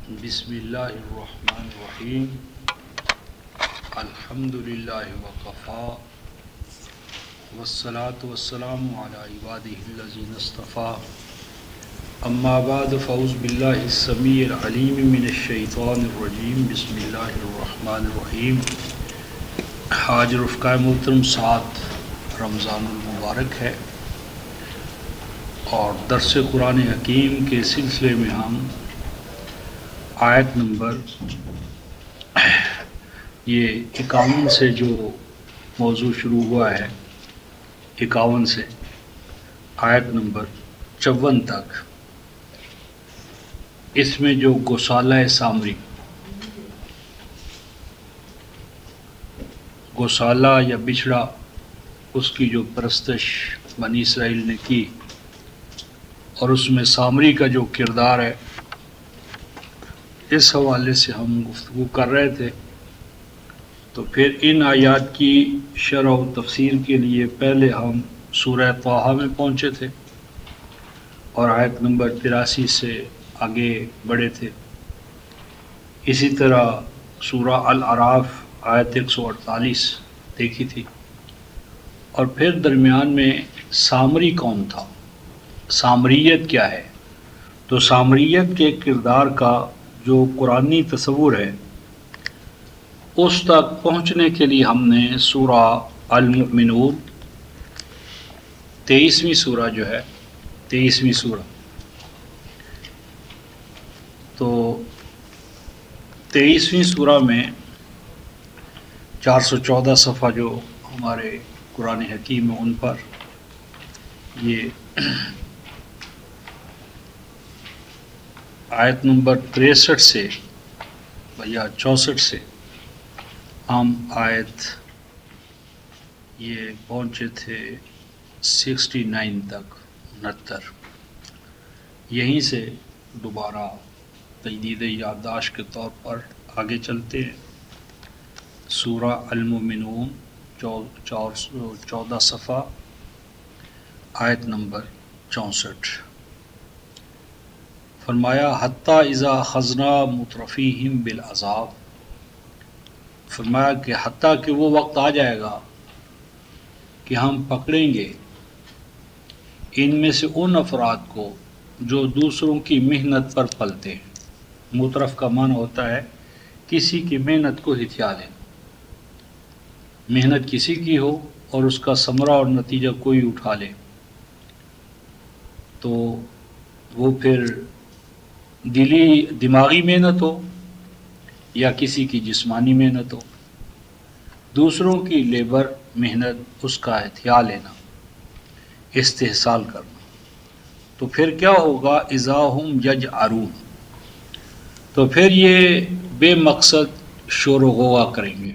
بسم اللہ الرحمن الرحیم الحمدللہ وکفا والصلاة والسلام علی عبادہ الذین اصطفیٰ اما بعد فاعوذ باللہ السمیع العلیم من الشیطان الرجیم بسم اللہ الرحمن الرحیم۔ آج رفقۂ محترم 7 رمضان المبارک ہے اور درس قرآن حکیم کے سلسلے میں ہم آیت نمبر 51 سے جو موضوع شروع ہوا ہے 51 سے آیت نمبر 54 تک، اس میں جو گوسالہ سامری، گوسالہ یا بچھڑا، اس کی جو پرستش بنی اسرائیل نے کی اور اس میں سامری کا جو کردار ہے، اس حوالے سے ہم گفتگو کر رہے تھے۔ تو پھر ان آیات کی شرح و تفسیر کے لیے پہلے ہم سورہ طٰہٰ میں پہنچے تھے اور آیت نمبر 83 سے آگے بڑھے تھے۔ اسی طرح سورہ الاعراف آیت 148 دیکھی تھی، اور پھر درمیان میں سامری کون تھا، سامریت کیا ہے۔ تو سامریت کے کردار کا جو قرآنی تصور ہے، اس تک پہنچنے کے لیے ہم نے سورہ المؤمنون 23ویں سورہ جو ہے، 23ویں سورہ، تو 23ویں سورہ میں 414 صفحہ جو ہمارے قرآن حکیم ہے ان پر یہ آیت نمبر 63 سے یا 64 سے ہم آیت یہ پہنچے تھے 69 تک، 69۔ یہیں سے دوبارہ تجدید یادداشت کے طور پر آگے چلتے ہیں۔ سورہ المؤمنون 14 صفحہ آیت نمبر 64، فرمایا حتیٰ اذا خزنا مترفیہم بالعذاب، فرمایا کہ حتیٰ کہ وہ وقت آ جائے گا کہ ہم پکڑیں گے ان میں سے ان افراد کو جو دوسروں کی محنت پر پلتے ہیں۔ مترف کا معنی ہوتا ہے کسی کی محنت کو ہتھیا لینا، محنت کسی کی ہو اور اس کا ثمرہ اور نتیجہ کوئی اٹھا لے، تو وہ پھر دماغی محنت ہو یا کسی کی جسمانی محنت ہو، دوسروں کی لیبر محنت اس کا ہتھیا لینا، استحصال کرنا، تو پھر کیا ہوگا اذا ہم یجأرون، تو پھر یہ بے مقصد شور و غوغا کریں گے،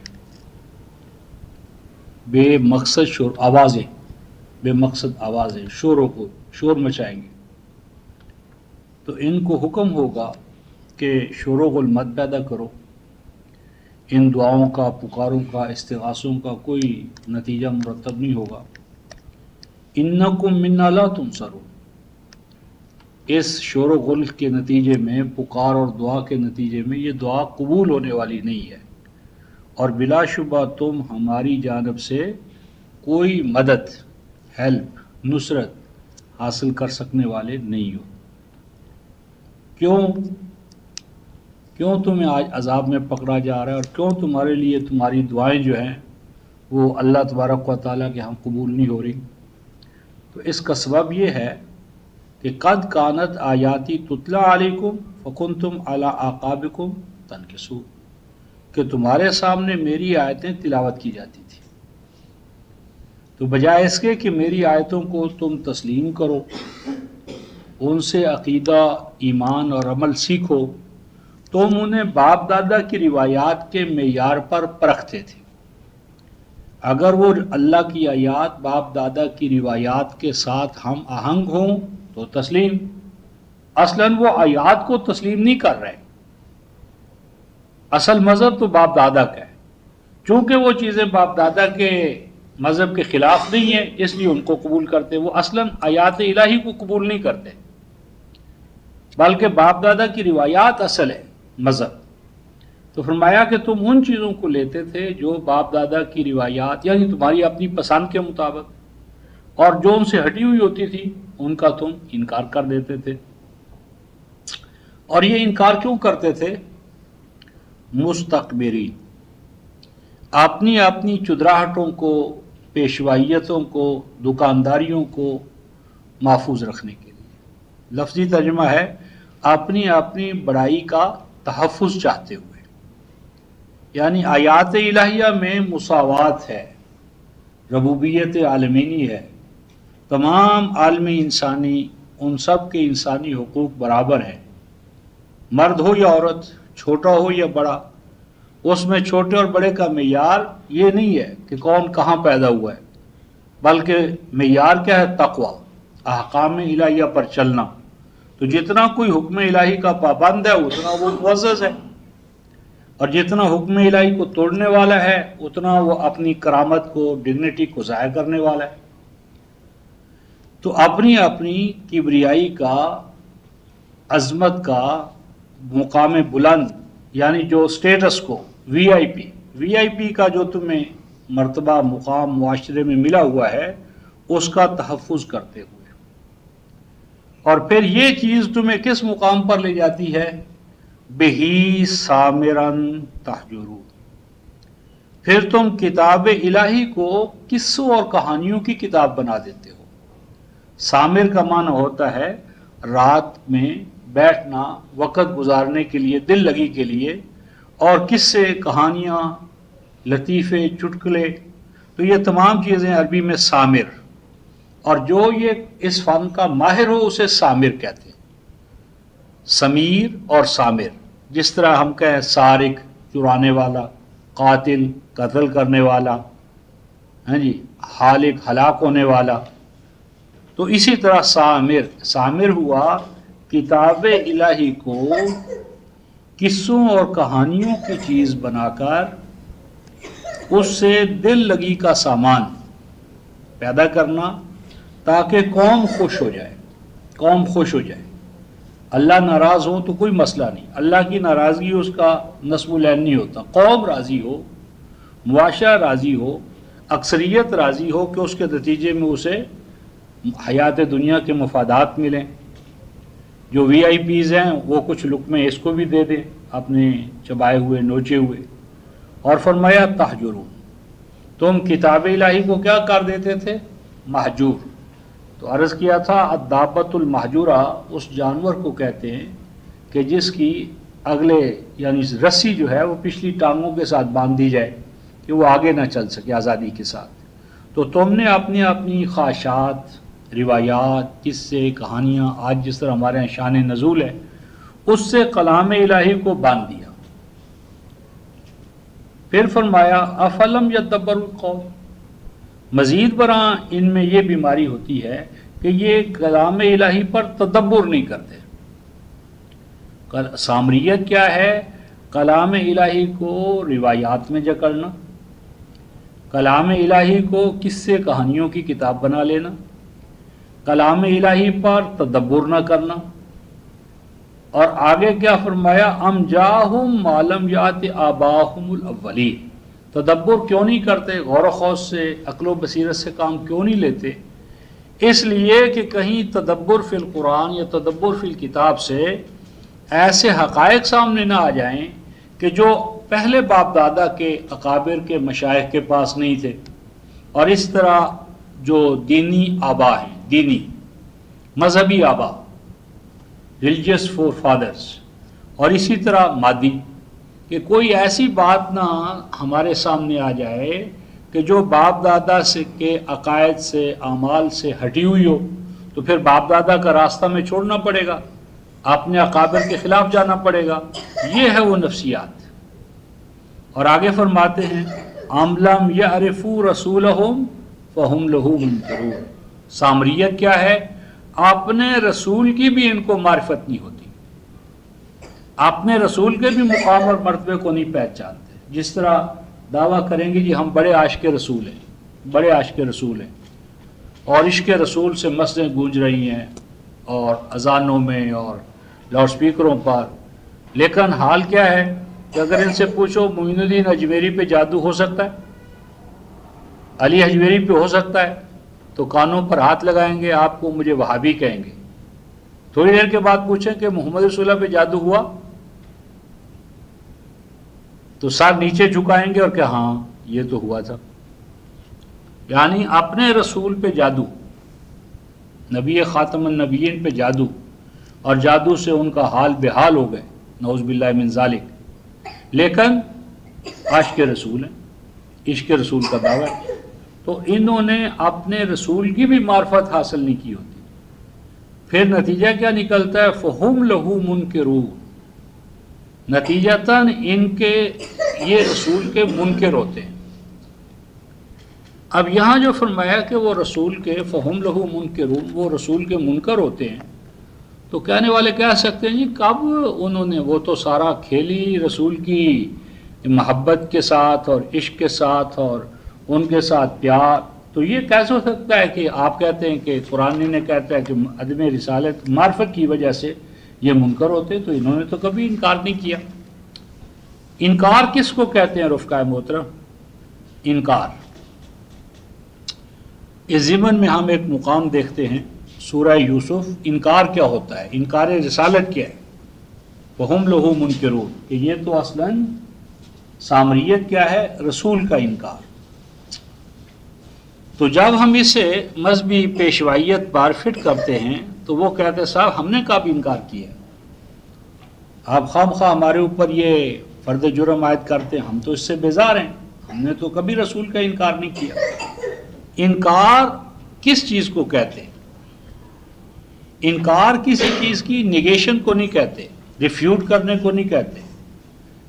بے مقصد شور، آوازیں، بے مقصد آوازیں، شور مچائیں گے۔ تو ان کو حکم ہوگا کہ شور و غل مت پیدا کرو، ان دعاؤں کا، پکاروں کا، استغاثوں کا کوئی نتیجہ مرتب نہیں ہوگا۔ انکم منا لا تنصرون، اس شور و غل کے نتیجے میں، پکار اور دعا کے نتیجے میں یہ دعا قبول ہونے والی نہیں ہے، اور بلا شبہ تم ہماری جانب سے کوئی مدد، ہیلپ، نصرت حاصل کر سکنے والے نہیں ہو۔ کیوں تمہیں آج عذاب میں پکڑا جا رہا ہے، اور کیوں تمہارے لیے تمہاری دعائیں جو ہیں وہ اللہ تبارک و تعالیٰ کے ہاں قبول نہیں ہو رہی؟ تو اس کا سبب یہ ہے کہ قد کانت آیاتی تتلی علیکم فکنتم علی اعقابکم تنکصون، کہ تمہارے سامنے میری آیتیں تلاوت کی جاتی تھی، تو بجائے اس کے کہ میری آیتوں کو تم تسلیم کرو، ان سے عقیدہ، ایمان اور عمل سیکھو، تم انہیں باپ دادا کی روایات کے معیار پر پرکھتے تھے۔ اگر وہ اللہ کی آیات باپ دادا کی روایات کے ساتھ ہم آہنگ ہوں تو تسلیم، اصلاً وہ آیات کو تسلیم نہیں کر رہے، اصل مذہب تو باپ دادا کا ہے، چونکہ وہ چیزیں باپ دادا کے مذہب کے خلاف نہیں ہیں اس لیے ان کو قبول کرتے، وہ اصلاً آیات الہی کو قبول نہیں کرتے، بلکہ باپ دادا کی روایات اصل ہے۔ مذہب. تو فرمایا کہ تم ان چیزوں کو لیتے تھے جو باپ دادا کی روایات یعنی تمہاری اپنی پسند کے مطابق، اور جو ان سے ہٹی ہوئی ہوتی تھی ان کا تم انکار کر دیتے تھے. اور یہ انکار کیوں کرتے تھے؟ مستکبرین، اپنی اپنی چدراہٹوں کو، پیشوائیتوں کو، دکانداریوں کو محفوظ رکھنے کے لیے. لفظی ترجمہ ہے اپنی اپنی بڑائی کا تحفظ چاہتے ہوئے. یعنی آیات الہیہ میں مساوات ہے، ربوبیت عالمینی ہے، تمام عالم انسانی ان سب کے انسانی حقوق برابر ہیں، مرد ہو یا عورت، چھوٹا ہو یا بڑا. اس میں چھوٹے اور بڑے کا معیار یہ نہیں ہے کہ کون کہاں پیدا ہوا ہے، بلکہ معیار کیا ہے؟ تقوی، احکام الہیہ پر چلنا. تو جتنا کوئی حکم الہی کا پابند ہے اتنا وہ معزز ہے، اور جتنا حکم الہی کو توڑنے والا ہے اتنا وہ اپنی کرامت کو، ڈگنیٹی کو ضائع کرنے والا ہے. تو اپنی اپنی کبریائی کا، عظمت کا، مقام بلند یعنی جو سٹیٹس کو، وی آئی پی کا جو تمہیں مرتبہ مقام معاشرے میں ملا ہوا ہے اس کا تحفظ کرتے ہوئے. اور پھر یہ چیز تمہیں کس مقام پر لے جاتی ہے؟ بہی سامرن تہجرون، پھر تم کتاب الہی کو قصوں اور کہانیوں کی کتاب بنا دیتے ہو. سامر کا معنی ہوتا ہے رات میں بیٹھنا، وقت گزارنے کے لیے، دل لگی کے لیے، اور قصے، کہانیاں، لطیفے، چٹکلے. تو یہ تمام چیزیں عربی میں سامر، اور جو یہ اس فن کا ماہر ہو اسے سامر کہتے ہیں. سمیر اور سامر، جس طرح ہم کہیں سارق چرانے والا، قاتل قتل کرنے والا، حالق ہلاک ہونے والا. تو اسی طرح سامر ہوا کتاب الہی کو قصوں اور کہانیوں کی چیز بنا کر اس سے دل لگی کا سامان پیدا کرنا تاکہ قوم خوش ہو جائے. اللہ ناراض ہو تو کوئی مسئلہ نہیں، اللہ کی ناراضگی اس کا نصب العین نہیں ہوتا. قوم راضی ہو، معاشرہ راضی ہو، اکثریت راضی ہو کہ اس کے نتیجے میں اسے حیات دنیا کے مفادات ملیں. جو وی آئی پیز ہیں وہ کچھ لقمے اس کو بھی دے دیں اپنے چبائے ہوئے، نوچے ہوئے. اور فرمایا تہجرون، تم کتاب الہی کو کیا کر دیتے تھے؟ مہجور. تو عرض کیا تھا الدابۃ المہجورہ اس جانور کو کہتے ہیں کہ جس کی اگلے یعنی رسی جو ہے وہ پچھلی ٹانگوں کے ساتھ باندھ دی جائے کہ وہ آگے نہ چل سکے آزادی کے ساتھ. تو تم نے اپنی اپنی خواہشات، روایات، قصے، کہانیاں، آج جس طرح ہمارے یہاں شان نزول ہے، اس سے کلام الہی کو باندھ دیا. پھر فرمایا افلم یدبر القول، مزید برآں ان میں یہ بیماری ہوتی ہے کہ یہ کلام الہی پر تدبر نہیں کرتے. سامریت کیا ہے؟ کلام الہی کو روایات میں جکڑنا، کلام الہی کو قصے کہانیوں کی کتاب بنا لینا، کلام الہی پر تدبر نہ کرنا. اور آگے کیا فرمایا؟ ام جاہم ما لم یات آباہم الاولین، تدبر کیوں نہیں کرتے؟ غور و خوض سے، عقل و بصیرت سے کام کیوں نہیں لیتے؟ اس لیے کہ کہیں تدبر فی القرآن یا تدبر فی الکتاب سے ایسے حقائق سامنے نہ آ جائیں کہ جو پہلے باپ دادا کے، اکابر کے، مشائخ کے پاس نہیں تھے. اور اس طرح جو دینی آبا ہیں، دینی مذہبی آبا، ریلیجیس فور فادرز، اور اسی طرح مادی، کہ کوئی ایسی بات نہ ہمارے سامنے آ جائے کہ جو باپ دادا سے کے عقائد سے، اعمال سے ہٹی ہوئی ہو. تو پھر باپ دادا کا راستہ میں چھوڑنا پڑے گا، اپنے اکابر کے خلاف جانا پڑے گا. یہ ہے وہ نفسیات. اور آگے فرماتے ہیں ام لم یعرفوا رسولہم فہم لہ منکرون، سامریت کیا ہے؟ اپنے رسول کی بھی ان کو معرفت نہیں ہوتی، اپنے رسول کے بھی مقام اور مرتبے کو نہیں پہچانتے. جس طرح دعویٰ کریں گے جی ہم بڑے عاشق رسول ہیں، بڑے عاشق رسول ہیں، اور عشق رسول سے مسجدیں گونج رہی ہیں اور اذانوں میں اور لاؤڈ سپیکروں پر لیکن حال کیا ہے کہ اگر ان سے پوچھو معین الدین اجمیری پہ جادو ہو سکتا ہے، علی اجمیری پہ ہو سکتا ہے، تو کانوں پر ہاتھ لگائیں گے، آپ کو مجھے وہابی کہیں گے۔ تھوڑی دیر کے بعد پوچھیں کہ محمد رسول اللہ پہ جادو ہوا، تو سر نیچے جھکائیں گے اور کہ ہاں یہ تو ہوا تھا۔ یعنی اپنے رسول پہ جادو، نبی خاتم النبیین پہ جادو، اور جادو سے ان کا حال بحال ہو گئے، نعوذ باللہ من ذالک، لیکن عاشق رسول ہیں، عشق رسول کا دعویٰ ہے، تو انہوں نے اپنے رسول کی بھی معرفت حاصل نہیں کی ہوتی۔ پھر نتیجہ کیا نکلتا ہے؟ فَهُمْ لَهُ مُنْكِرُونَ، نتیجتاً ان کے یہ رسول کے منکر ہوتے ہیں۔ اب یہاں جو فرمایا کہ وہ رسول کے فَهُمْ لَهُ مُنْكِرُونَ، وہ رسول کے منکر ہوتے ہیں، تو کہنے والے کہہ سکتے ہیں جی کب انہوں نے، وہ تو سارا کھیلی رسول کی محبت کے ساتھ اور عشق کے ساتھ اور ان کے ساتھ پیار، تو یہ کیسے ہو سکتا ہے کہ آپ کہتے ہیں کہ قرآن نے کہتا ہے کہ عدم رسالت معرفت کی وجہ سے یہ منکر ہوتے، تو انہوں نے تو کبھی انکار نہیں کیا۔ انکار کس کو کہتے ہیں رفقائے محترم؟ انکار اس ضمن میں ہم ایک مقام دیکھتے ہیں سورہ یوسف، انکار کیا ہوتا ہے، انکار رسالت کیا ہے، وَهُمْ لَهُ مُنْكِرُونَ، کہ یہ تو اصلاً سامریت کیا ہے؟ رسول کا انکار۔ تو جب ہم اسے مذہبی پیشوائیت بار فٹ کرتے ہیں تو وہ کہتے ہیں صاحب ہم نے کب انکار کیا، آپ خواہ ہمارے اوپر یہ فرد جرم عائد کرتے ہیں، ہم تو اس سے بیزار ہیں، ہم نے تو کبھی رسول کا انکار نہیں کیا۔ انکار کس چیز کو کہتے ہیں؟ انکار کسی چیز کی نیگیشن کو نہیں کہتے، ریفیوٹ کرنے کو نہیں کہتے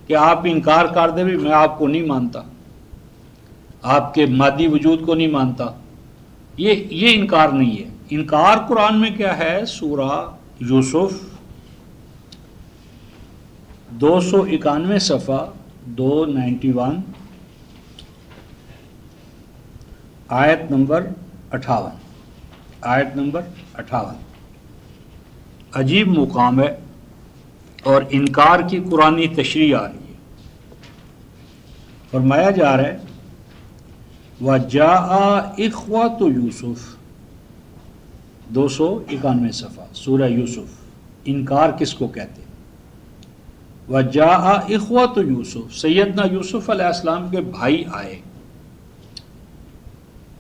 کہ آپ انکار کر دیں بھی میں آپ کو نہیں مانتا، آپ کے مادی وجود کو نہیں مانتا، یہ انکار نہیں ہے۔ انکار قرآن میں کیا ہے؟ سورہ یوسف 291 صفحہ 291 آیت نمبر 58، آیت نمبر 58 عجیب مقام ہے اور انکار کی قرآنی تشریح آ رہی ہے۔ فرمایا جا رہا ہے وَجَاءَ إِخْوَةُ یوسف، 291 صفحہ سورہ یوسف، انکار کس کو کہتے ہیں؟ وَجَاءَ إِخْوَةُ یوسف، سیدنا یوسف علیہ السلام کے بھائی آئے،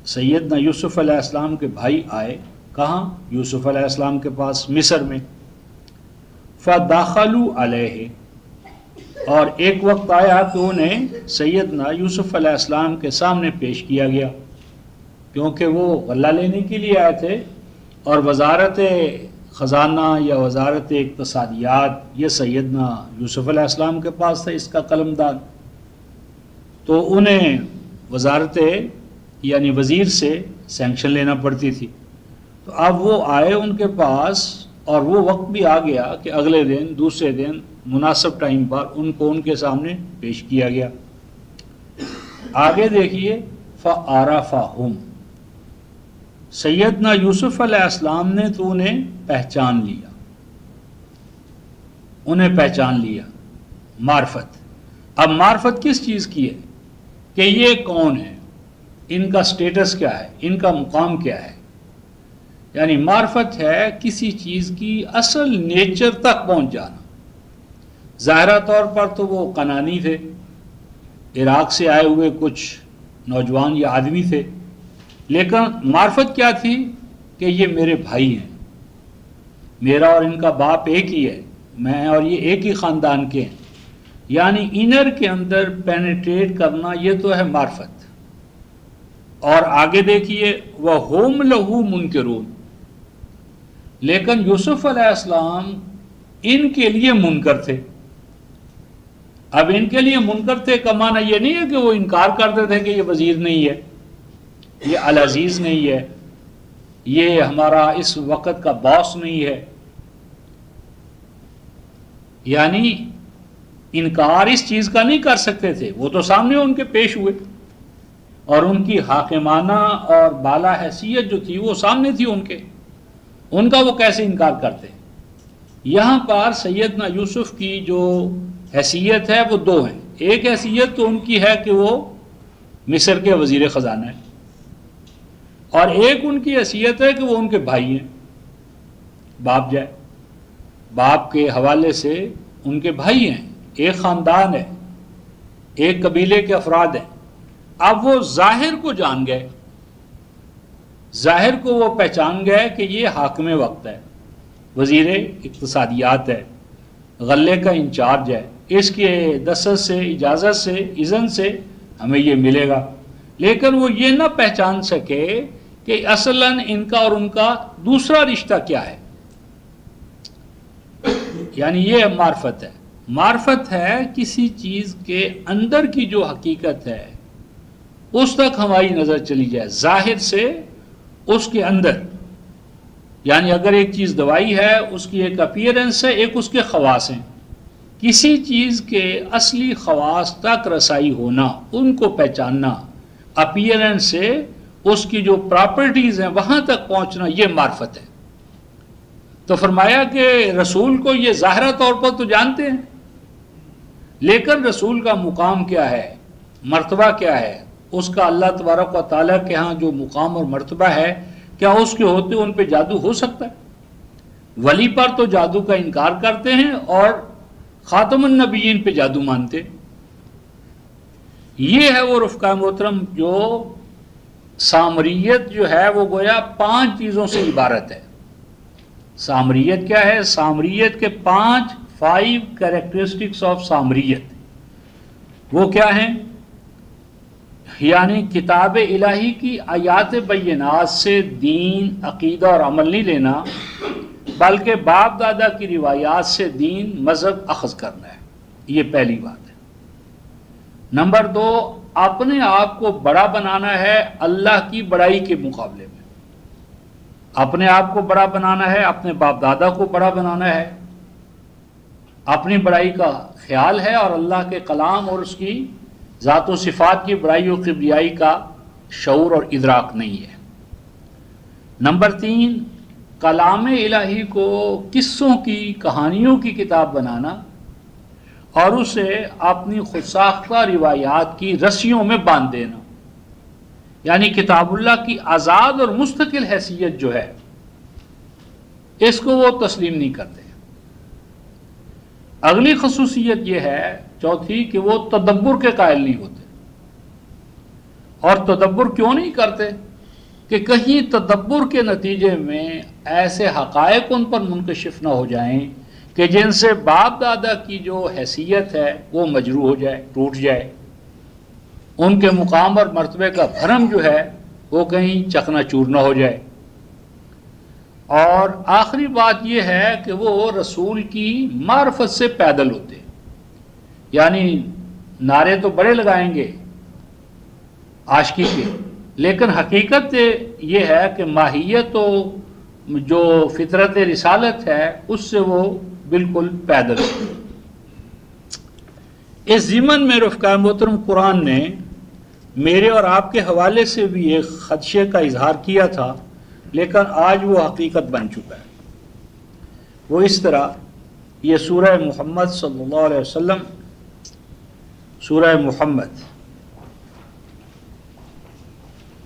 سیدنا یوسف علیہ السلام کے بھائی آئے، کہاں؟ یوسف علیہ السلام کے پاس، مصر میں۔ فَدَخَلُوا عَلَيْهِ، اور ایک وقت آیا کہ انہیں سیدنا یوسف علیہ السلام کے سامنے پیش کیا گیا، کیونکہ وہ غلہ لینے کے لیے آئے تھے اور وزارت خزانہ یا وزارت اقتصادیات یہ سیدنا یوسف علیہ السلام کے پاس تھا، اس کا قلمداد، تو انہیں وزارت یعنی وزیر سے سینکشن لینا پڑتی تھی۔ تو اب وہ آئے ان کے پاس اور وہ وقت بھی آ گیا کہ اگلے دن دوسرے دن مناسب ٹائم پر ان کو ان کے سامنے پیش کیا گیا۔ آگے دیکھیے فَعَرَفَهُمْ، سیدنا یوسف علیہ السلام نے تو انہیں پہچان لیا، انہیں پہچان لیا، معرفت۔ اب معرفت کس چیز کی ہے؟ کہ یہ کون ہے، ان کا سٹیٹس کیا ہے، ان کا مقام کیا ہے۔ یعنی معرفت ہے کسی چیز کی اصل نیچر تک پہنچ جانا۔ ظاہرہ طور پر تو وہ کنانی تھے، عراق سے آئے ہوئے کچھ نوجوان یا آدمی تھے، لیکن معرفت کیا تھی کہ یہ میرے بھائی ہیں، میرا اور ان کا باپ ایک ہی ہے، میں اور یہ ایک ہی خاندان کے ہیں۔ یعنی انر کے اندر پینیٹریٹ کرنا، یہ تو ہے معرفت۔ اور آگے دیکھیے وَهُمْ لَهُ مُنْكِرُونَ، لیکن یوسف علیہ السلام ان کے لیے منکر تھے۔ اب ان کے لیے منکر تھے کا معنی یہ نہیں ہے کہ وہ انکار کرتے تھے کہ یہ وزیر نہیں ہے، یہ العزیز نہیں ہے، یہ ہمارا اس وقت کا باس نہیں ہے۔ یعنی انکار اس چیز کا نہیں کر سکتے تھے، وہ تو سامنے ان کے پیش ہوئے اور ان کی حاکمانہ اور بالا حیثیت جو تھی وہ سامنے تھی ان کے، ان کا وہ کیسے انکار کرتے؟ یہاں پر سیدنا یوسف کی جو حیثیت ہے وہ دو ہیں. ایک حیثیت تو ان کی ہے کہ وہ مصر کے وزیر خزانہ ہیں، اور ایک ان کی حیثیت ہے کہ وہ ان کے بھائی ہیں. باپ جائے، باپ کے حوالے سے ان کے بھائی ہیں، ایک خاندان ہے، ایک قبیلے کے افراد ہیں. اب وہ ظاہر کو جان گئے، ظاہر کو وہ پہچان گئے کہ یہ حاکم وقت ہے، وزیر اقتصادیات ہے، غلے کا انچارج ہے، اس کے دستخط سے، اجازت سے، اذن سے ہمیں یہ ملے گا. لیکن وہ یہ نہ پہچان سکے کہ اصلاً ان کا اور ان کا دوسرا رشتہ کیا ہے. یعنی یہ معرفت ہے. معرفت ہے کسی چیز کے اندر کی جو حقیقت ہے اس تک ہماری نظر چلی جائے، ظاہر سے اس کے اندر. یعنی اگر ایک چیز دوائی ہے، اس کی ایک اپیرنس ہے، ایک اس کے خواص ہیں. کسی چیز کے اصلی خواص تک رسائی ہونا، ان کو پہچاننا، اپیرنس سے اس کی جو پراپرٹیز ہیں وہاں تک پہنچنا، یہ معرفت ہے. تو فرمایا کہ رسول کو یہ ظاہرہ طور پر تو جانتے ہیں، لیکن رسول کا مقام کیا ہے، مرتبہ کیا ہے، اس کا اللہ تبارک و تعالیٰ کے ہاں جو مقام اور مرتبہ ہے، کیا اس کے ہوتے ان پہ جادو ہو سکتا ہے؟ ولی پر تو جادو کا انکار کرتے ہیں اور خاتم النبیین پہ جادو مانتے. یہ ہے وہ رفقا محترم جو سامریت جو ہے وہ گویا 5 چیزوں سے عبارت ہے. سامریت کیا ہے؟ سامریت کے 5 کریکٹرسٹکس آف سامریت. وہ کیا ہیں؟ یعنی کتاب الہی کی آیات بینات سے دین، عقیدہ اور عمل نہیں لینا، بلکہ باپ دادا کی روایات سے دین، مذہب اخذ کرنا ہے. یہ پہلی بات ہے. نمبر 2، اپنے آپ کو بڑا بنانا ہے اللہ کی بڑائی کے مقابلے میں. اپنے آپ کو بڑا بنانا ہے، اپنے باپ دادا کو بڑا بنانا ہے. اپنی بڑائی کا خیال ہے اور اللہ کے کلام اور اس کی ذات و صفات کی بڑائی و کبریائی کا شعور اور ادراک نہیں ہے. نمبر 3، کلام الہی کو قصوں کی، کہانیوں کی کتاب بنانا اور اسے اپنی خود ساختہ روایات کی رسیوں میں باندھ دینا. یعنی کتاب اللہ کی آزاد اور مستقل حیثیت جو ہے اس کو وہ تسلیم نہیں کرتے. اگلی خصوصیت یہ ہے، چوتھی، کہ وہ تدبر کے قائل نہیں ہوتے. اور تدبر کیوں نہیں کرتے؟ کہ کہیں تدبر کے نتیجے میں ایسے حقائق ان پر منکشف نہ ہو جائیں کہ جن سے باپ دادا کی جو حیثیت ہے وہ مجروح ہو جائے، ٹوٹ جائے. ان کے مقام اور مرتبے کا بھرم جو ہے وہ کہیں چکنا چور نہ ہو جائے. اور آخری بات یہ ہے کہ وہ رسول کی معرفت سے پیدل ہوتے. یعنی نعرے تو بڑے لگائیں گے عاشقی کے، لیکن حقیقت یہ ہے کہ ماہیت و جو فطرت رسالت ہے اس سے وہ بالکل پیدل ہوتے. اس ضمن میں رفقا محترم قرآن نے میرے اور آپ کے حوالے سے بھی ایک خدشے کا اظہار کیا تھا، لیکن آج وہ حقیقت بن چکا ہے. وہ اس طرح، یہ سورہ محمد صلی اللہ علیہ وسلم، سورہ محمد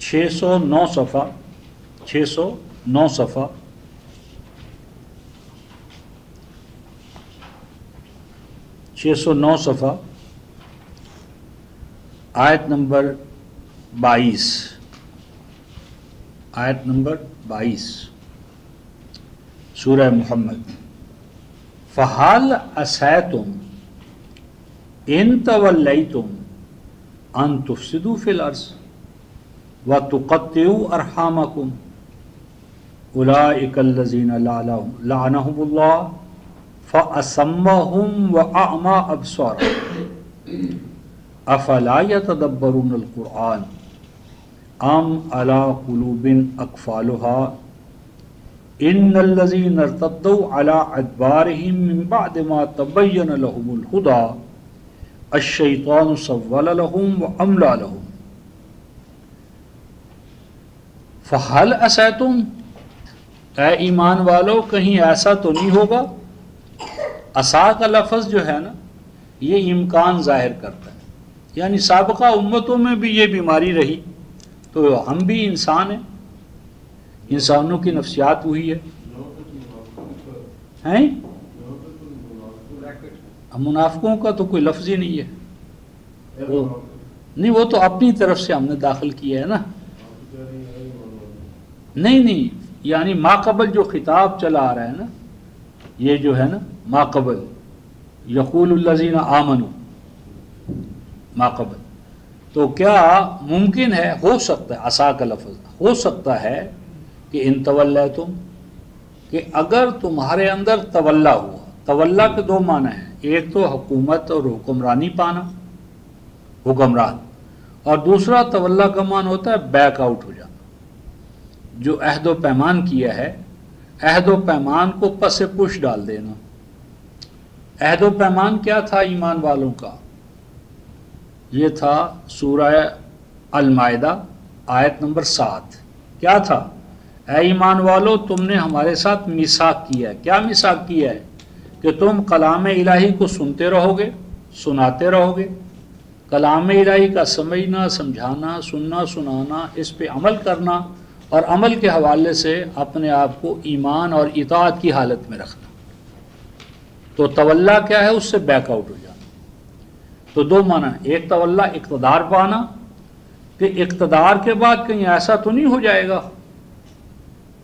609 صفحہ 609 صفحہ آیت نمبر 22، آیت نمبر 22 سورہ محمد. فَهَلْ عَسَیْتُمْ إِن تَوَلَّیْتُمْ أَن تُفْسِدُوا فِي الْأَرْضِ وَتُقَطِّعُوا أَرْحَامَكُمْ أُولَئِکَ الَّذِینَ لَعَنَهُمُ اللَّهُ فَأَصَمَّهُمْ وَأَعْمَى أَبْصَارَهُمْ أَفَلَا يَتَدَبَّرُونَ الْقُرْآنَ أَمْ عَلَى قُلُوبٍ أَقْفَالُهَا إِنَّ الَّذِينَ ارْتَدُّوا عَلَى أَدْبَارِهِمْ مِنْ بَعْدِ مَا تَبَيَّنَ لَهُمُ الْهُدَى الشَّيْطَانُ سَوَّلَ لَهُمْ وَأَمْلَى لَهُمْ. فَهَلْ عَسَیْتُمْ، اے ایمان والو کہیں ایسا تو نہیں ہوگا عصا کا لفظ جو ہے نا یہ امکان ظاہر کرتا ہے، یعنی سابقہ امتوں میں بھی یہ بیماری رہی، تو ہم بھی انسان ہیں، انسانوں کی نفسیات وہی ہے ہیں؟ منافقوں کا تو کوئی لفظ ہی نہیں ہے، وہ تو اپنی طرف سے ہم نے داخل کیا ہے نا، نہیں یعنی ما قبل جو خطاب چلا آ رہا ہے نا، یہ جو ہے نا ما قبل یقول الذین آمنوا ما قبل، تو کیا ممکن ہے، ہو سکتا ہے عصا کا لفظ ہو سکتا ہے کہ ان تولیتم، کہ اگر تمہارے اندر تولا ہوا، تولا کے دو معنی ہیں، ایک تو حکومت اور حکمرانی پانا، حکمران، اور دوسرا تولا کا معنی ہوتا ہے بیک آؤٹ ہو جانا، جو عہد و پیمان کیا ہے، عہد و پیمان کو پس پش ڈال دینا۔ عہد و پیمان کیا تھا ایمان والوں کا؟ یہ تھا سورہ المائدہ آیت نمبر 7، کیا تھا؟ اے ایمان والو تم نے ہمارے ساتھ میثاق کیا ہے۔ کیا میثاق کیا ہے؟ کہ تم کلام الہی کو سنتے رہو گے، سناتے رہو گے، کلام الہی کا سمجھنا، سمجھانا، سننا، سنانا، اس پہ عمل کرنا، اور عمل کے حوالے سے اپنے آپ کو ایمان اور اطاعت کی حالت میں رکھنا۔ تو تولا کیا ہے؟ اس سے بیک آؤٹ ہو جانا۔ تو دو معنی، ایک تولا اقتدار پانا، کہ اقتدار کے بعد کہیں ایسا تو نہیں ہو جائے گا،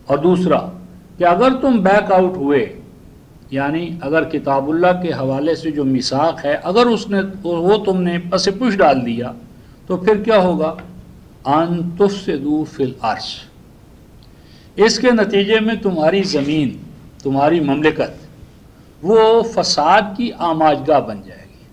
اور دوسرا کہ اگر تم بیک آؤٹ ہوئے، یعنی اگر کتاب اللہ کے حوالے سے جو میثاق ہے اگر وہ تم نے پس پش ڈال دیا، تو پھر کیا ہوگا؟ ان تفسدوا فی الارض، اس کے نتیجے میں تمہاری زمین، تمہاری مملکت وہ فساد کی آماجگاہ بن جائے گی،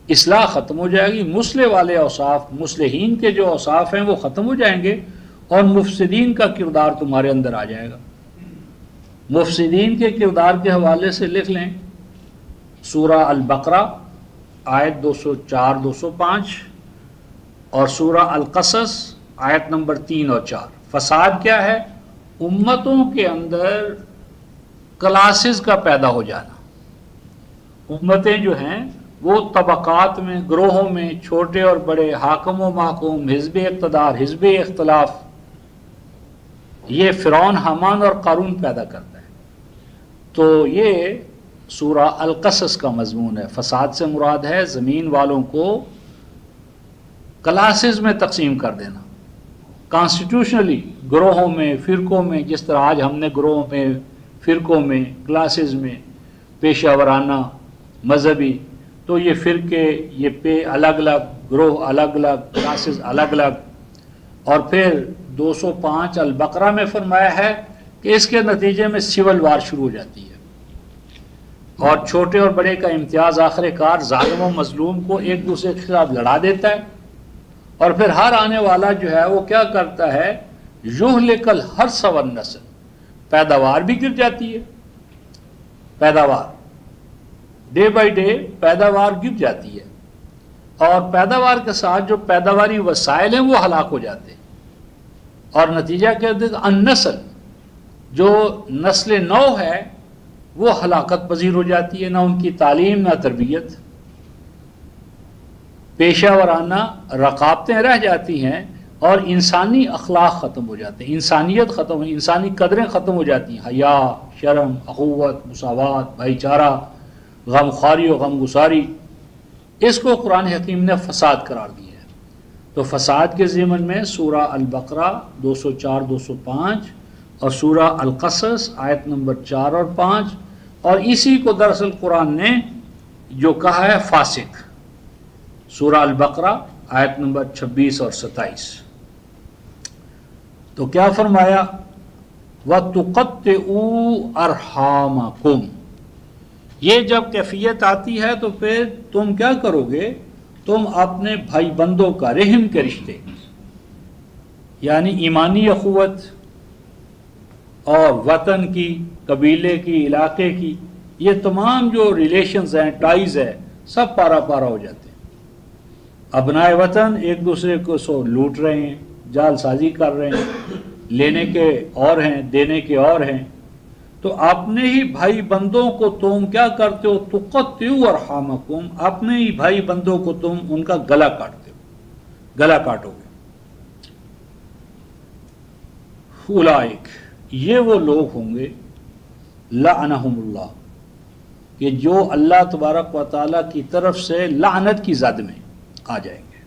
اصلاح ختم ہو جائے گی، مصلح والے اوصاف، مصلحین کے جو اوصاف ہیں وہ ختم ہو جائیں گے، اور مفسدین کا کردار تمہارے اندر آ جائے گا۔ مفسدین کے کردار کے حوالے سے لکھ لیں سورہ البقرہ آیت 204 205 اور سورہ القصص آیت نمبر 3 اور 4۔ فساد کیا ہے؟ امتوں کے اندر کلاسز کا پیدا ہو جانا، امتیں جو ہیں وہ طبقات میں، گروہوں میں، چھوٹے اور بڑے، حاکم و محکوم، حزب اقتدار، حزب اختلاف، یہ فرعون، حامان اور قارون پیدا کرتا ہے۔ تو یہ سورہ القصص کا مضمون ہے۔ فساد سے مراد ہے زمین والوں کو کلاسز میں تقسیم کر دینا، کانسٹیٹیوشنلی، گروہوں میں، فرقوں میں، جس طرح آج ہم نے گروہوں میں، فرقوں میں، کلاسز میں، پیشہ ورانہ، مذہبی، تو یہ فرقے، یہ الگ الگ گروہ، الگ الگ کلاسز، الگ الگ، اور پھر 205 البقرہ میں فرمایا ہے کہ اس کے نتیجے میں سول وار شروع ہو جاتی ہے، اور چھوٹے اور بڑے کا امتیاز آخر کار ظالم و مظلوم کو ایک دوسرے کے خلاف لڑا دیتا ہے، اور پھر ہر آنے والا جو ہے وہ کیا کرتا ہے؟ یہلک الحرث والنسل، پیداوار بھی گر جاتی ہے، پیداوار ڈے بائی ڈے پیداوار گر جاتی ہے، اور پیداوار کے ساتھ جو پیداواری وسائل ہیں وہ ہلاک ہو جاتے ہیں، اور نتیجہ کیا ہے؟ النسل، جو نسل نو ہے وہ ہلاکت پذیر ہو جاتی ہے، نہ ان کی تعلیم، نہ تربیت، پیشہ ورانہ رقابتیں رہ جاتی ہیں، اور انسانی اخلاق ختم ہو جاتے ہیں، انسانیت ختم، انسانی قدریں ختم ہو جاتی ہیں، حیا، شرم، اخوت، مساوات، بھائی چارہ، غم خواری و غم گساری، اس کو قرآن حکیم نے فساد قرار دیا ہے۔ تو فساد کے ضمن میں سورہ البقرہ 204 205 اور سورہ القصص آیت نمبر 4 اور 5، اور اسی کو دراصل قرآن نے جو کہا ہے فاسق، سورہ البقرہ آیت نمبر 26 اور 27۔ تو کیا فرمایا؟ وَتُقَطِّعُوا أَرْحَامَكُمْ، یہ جب کیفیت آتی ہے تو پھر تم کیا کرو گے؟ تم اپنے بھائی بندوں کا، رحم کے رشتے، یعنی ایمانی اخوت اور وطن کی، قبیلے کی، علاقے کی، یہ تمام جو ریلیشنز ہیں، ٹائز ہے، سب پارا پارا ہو جاتے ہیں۔ ابنائے وطن ایک دوسرے کو سو لوٹ رہے ہیں، جال سازی کر رہے ہیں، لینے کے اور ہیں، دینے کے اور ہیں، تو اپنے ہی بھائی بندوں کو تم کیا کرتے ہو؟ تقطعوا ارحامکم، اپنے ہی بھائی بندوں کو تم ان کا گلا کاٹتے ہو، گلا کاٹو گے۔ اولئک، یہ وہ لوگ ہوں گے لعنہم اللہ، کہ جو اللہ تبارک و تعالیٰ کی طرف سے لعنت کی زد میں آ جائیں گے۔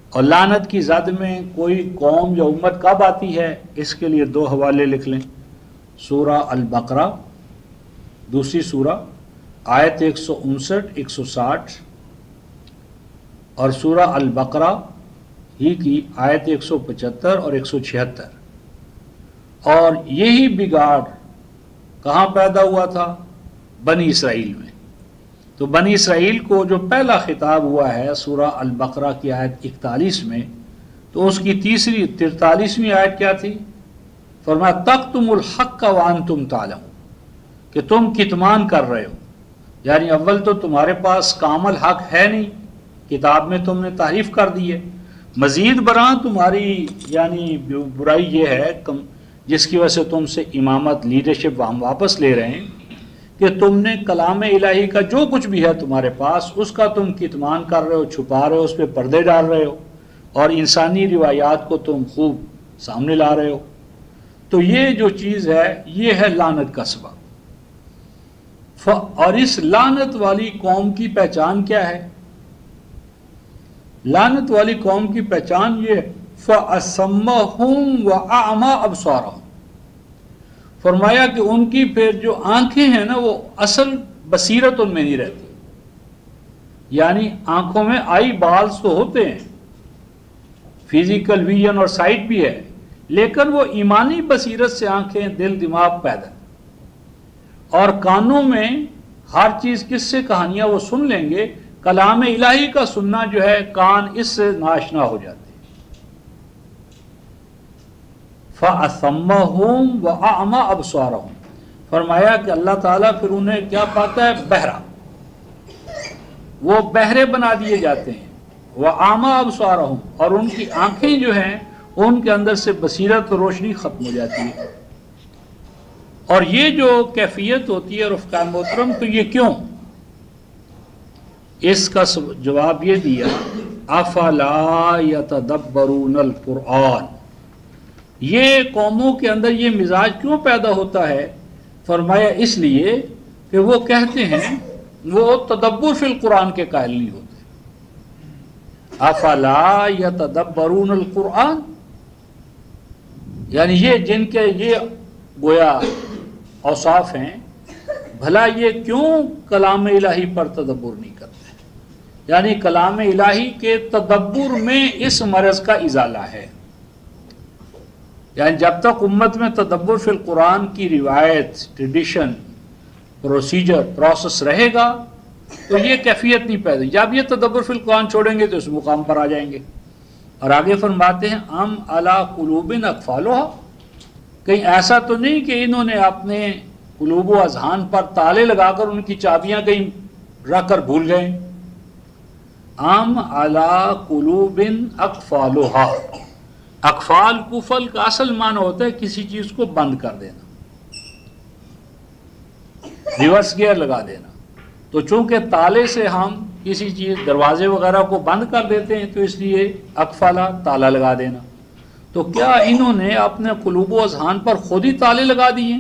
اور لعنت کی زد میں کوئی قوم یا امت کب آتی ہے؟ اس کے لیے دو حوالے لکھ لیں، سورہ البقرہ دوسری سورہ آیت 159 160 اور سورہ البقرہ ہی کی آیت 175 اور 176۔ اور یہی بگاڑ کہاں پیدا ہوا تھا؟ بنی اسرائیل میں۔ تو بنی اسرائیل کو جو پہلا خطاب ہوا ہے سورہ البقرہ کی آیت 41 میں، تو اس کی 43ویں آیت کیا تھی؟ فرمایا تکتم الحق وانتم تعلمون، کہ تم کتمان کر رہے ہو، یعنی اول تو تمہارے پاس کامل حق ہے نہیں، کتاب میں تم نے تحریف کر دی ہے، مزید برآں تمہاری یعنی برائی یہ ہے جس کی وجہ سے تم سے امامت لیڈرشپ ہم واپس لے رہے ہیں کہ تم نے کلام الہی کا جو کچھ بھی ہے تمہارے پاس اس کا تم کتمان کر رہے ہو، چھپا رہے ہو، اس پہ پردے ڈال رہے ہو، اور انسانی روایات کو تم خوب سامنے لا رہے ہو۔ تو یہ جو چیز ہے یہ ہے لعنت کا سبب۔ اور اس لعنت والی قوم کی پہچان کیا ہے؟ لعنت والی قوم کی پہچان یہ فَأَسَمَّهُمْ وَأَعْمَى أَبْصَارَهُمْ، فرمایا کہ ان کی پھر جو آنکھیں ہیں نا وہ اصل بصیرت ان میں نہیں رہتی، یعنی آنکھوں میں آئی بالز تو ہوتے ہیں، فزیکل ویژن اور سائٹ بھی ہے، لیکن وہ ایمانی بصیرت سے آنکھیں دل دماغ پیدا، اور کانوں میں ہر چیز کس سے کہانیاں وہ سن لیں گے، کلام الہی کا سننا جو ہے کان اس سے ناشنا ہو جاتے ہیں۔ فَأَثَمَّهُمْ وَأَعْمَى أَبْصَارَهُمْ، فرمایا کہ اللہ تعالیٰ پھر انہیں کیا پاتا ہے؟ بہرا، وہ بہرے بنا دیے جاتے ہیں۔ وَأَعْمَى أَبْصَارَهُمْ، اور ان کی آنکھیں جو ہیں ان کے اندر سے بصیرت و روشنی ختم ہو جاتی ہے۔ اور یہ جو کیفیت ہوتی ہے رفقا محترم، تو یہ کیوں؟ اس کا جواب یہ دیا افلا یتدبرون القرآن، یہ قوموں کے اندر یہ مزاج کیوں پیدا ہوتا ہے؟ فرمایا اس لیے کہ وہ کہتے ہیں وہ تدبر فی القرآن کے قائل نہیں ہوتے۔ افلا یتدبرون القرآن، یعنی یہ جن کے یہ گویا اوصاف ہیں، بھلا یہ کیوں کلام الہی پر تدبر نہیں کرتے؟ یعنی کلام الہی کے تدبر میں اس مرض کا ازالہ ہے۔ یعنی جب تک امت میں تدبر فی القرآن کی روایت، ٹریڈیشن، پروسیجر، پروسیس رہے گا تو یہ کیفیت نہیں پیدا۔ جب یہ تدبر فی القرآن چھوڑیں گے تو اس مقام پر آ جائیں گے۔ اور آگے فرماتے ہیں ام علی قلوب اقفالها، کہیں ایسا تو نہیں کہ انہوں نے اپنے قلوب و اذہان پر تالے لگا کر ان کی چابیاں کہیں رکھ کر بھول گئے۔ ام علی قلوب اقفالها، اقفال کفل کا اصل معنی ہوتا ہے کسی چیز کو بند کر دینا، ریورس گیئر لگا دینا۔ تو چونکہ تالے سے ہم کسی چیز دروازے وغیرہ کو بند کر دیتے ہیں تو اس لیے اقفالہ تالا لگا دینا۔ تو کیا انہوں نے اپنے قلوب و اذہان پر خود ہی تالے لگا دیے؟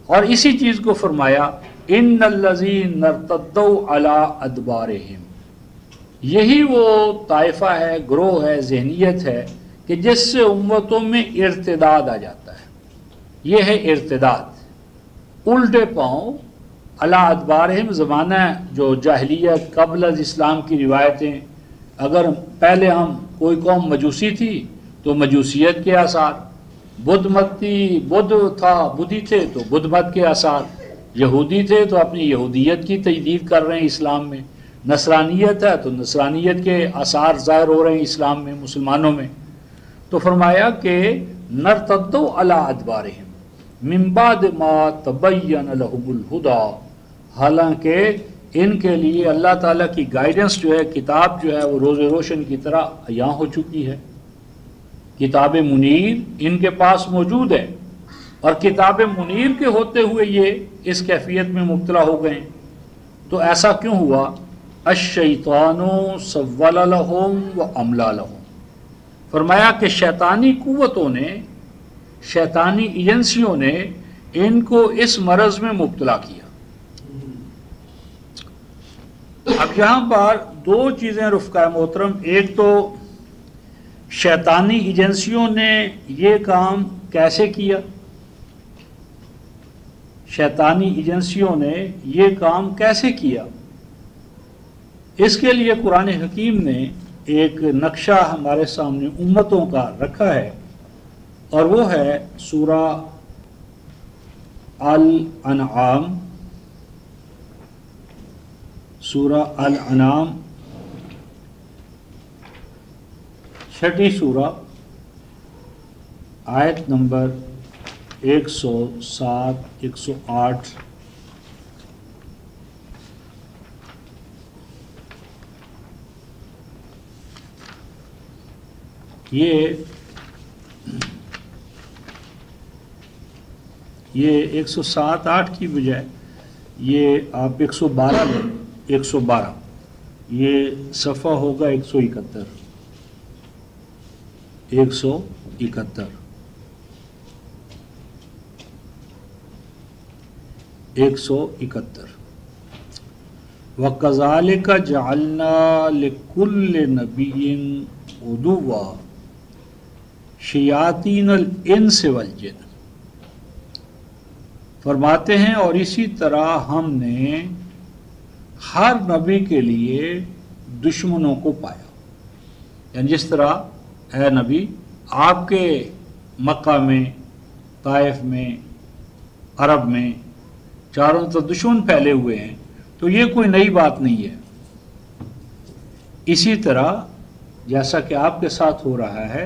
اور اسی چیز کو فرمایا ان الذین ارتدوا علی ادبارہم، یہی وہ طائفہ ہے، گروہ ہے، ذہنیت ہے کہ جس سے امتوں میں ارتداد آ جاتا ہے۔ یہ ہے ارتداد، الٹے پاؤں علی ادبارہم، زمانہ جو جاہلیت قبل از اسلام کی روایتیں، اگر پہلے ہم کوئی قوم مجوسی تھی تو مجوسیت کے آثار، بدھ مت تھی، بدھ تھا، بدھی تھے تو بدھ مت کے آثار، یہودی تھے تو اپنی یہودیت کی تجدید کر رہے ہیں اسلام میں، نصرانیت ہے تو نصرانیت کے آثار ظاہر ہو رہے ہیں اسلام میں، مسلمانوں میں۔ تو فرمایا کہ نرتدوا علی ادبارہم من بعد ما تبین لہم الہدی، حالانکہ ان کے لیے اللہ تعالیٰ کی گائیڈنس جو ہے، کتاب جو ہے وہ روز روشن کی طرح عیاں ہو چکی ہے، کتاب منیر ان کے پاس موجود ہے، اور کتاب منیر کے ہوتے ہوئے یہ اس کیفیت میں مبتلا ہو گئے، تو ایسا کیوں ہوا؟ الشیطان سول لہم و املا لہم، فرمایا کہ شیطانی قوتوں نے، شیطانی ایجنسیوں نے ان کو اس مرض میں مبتلا کیا۔ اب یہاں پر دو چیزیں رفقائے محترم، ایک تو شیطانی ایجنسیوں نے یہ کام کیسے کیا، شیطانی ایجنسیوں نے یہ کام کیسے کیا، اس کے لیے قرآن حکیم نے ایک نقشہ ہمارے سامنے امتوں کا رکھا ہے، اور وہ ہے سورہ الانعام، سورہ الانعام 6 سورہ آیت نمبر 107 108۔ یہ 107-8 کی بجائے یہ آپ 112 لیں، 112، یہ صفحہ ہوگا 171، 171، 171۔ وَكَذَلِكَ جَعَلْنَا لِكُلِّ نَبِيٍّ عُدُوًّا شَيَاطِينَ الْإِنسِ وَالْجِنِّ، فرماتے ہیں اور اسی طرح ہم نے ہر نبی کے لیے دشمنوں کو پایا، یعنی جس طرح اے نبی آپ کے مکہ میں، طائف میں، عرب میں چاروں طرف دشمن پھیلے ہوئے ہیں، تو یہ کوئی نئی بات نہیں ہے۔ اسی طرح جیسا کہ آپ کے ساتھ ہو رہا ہے،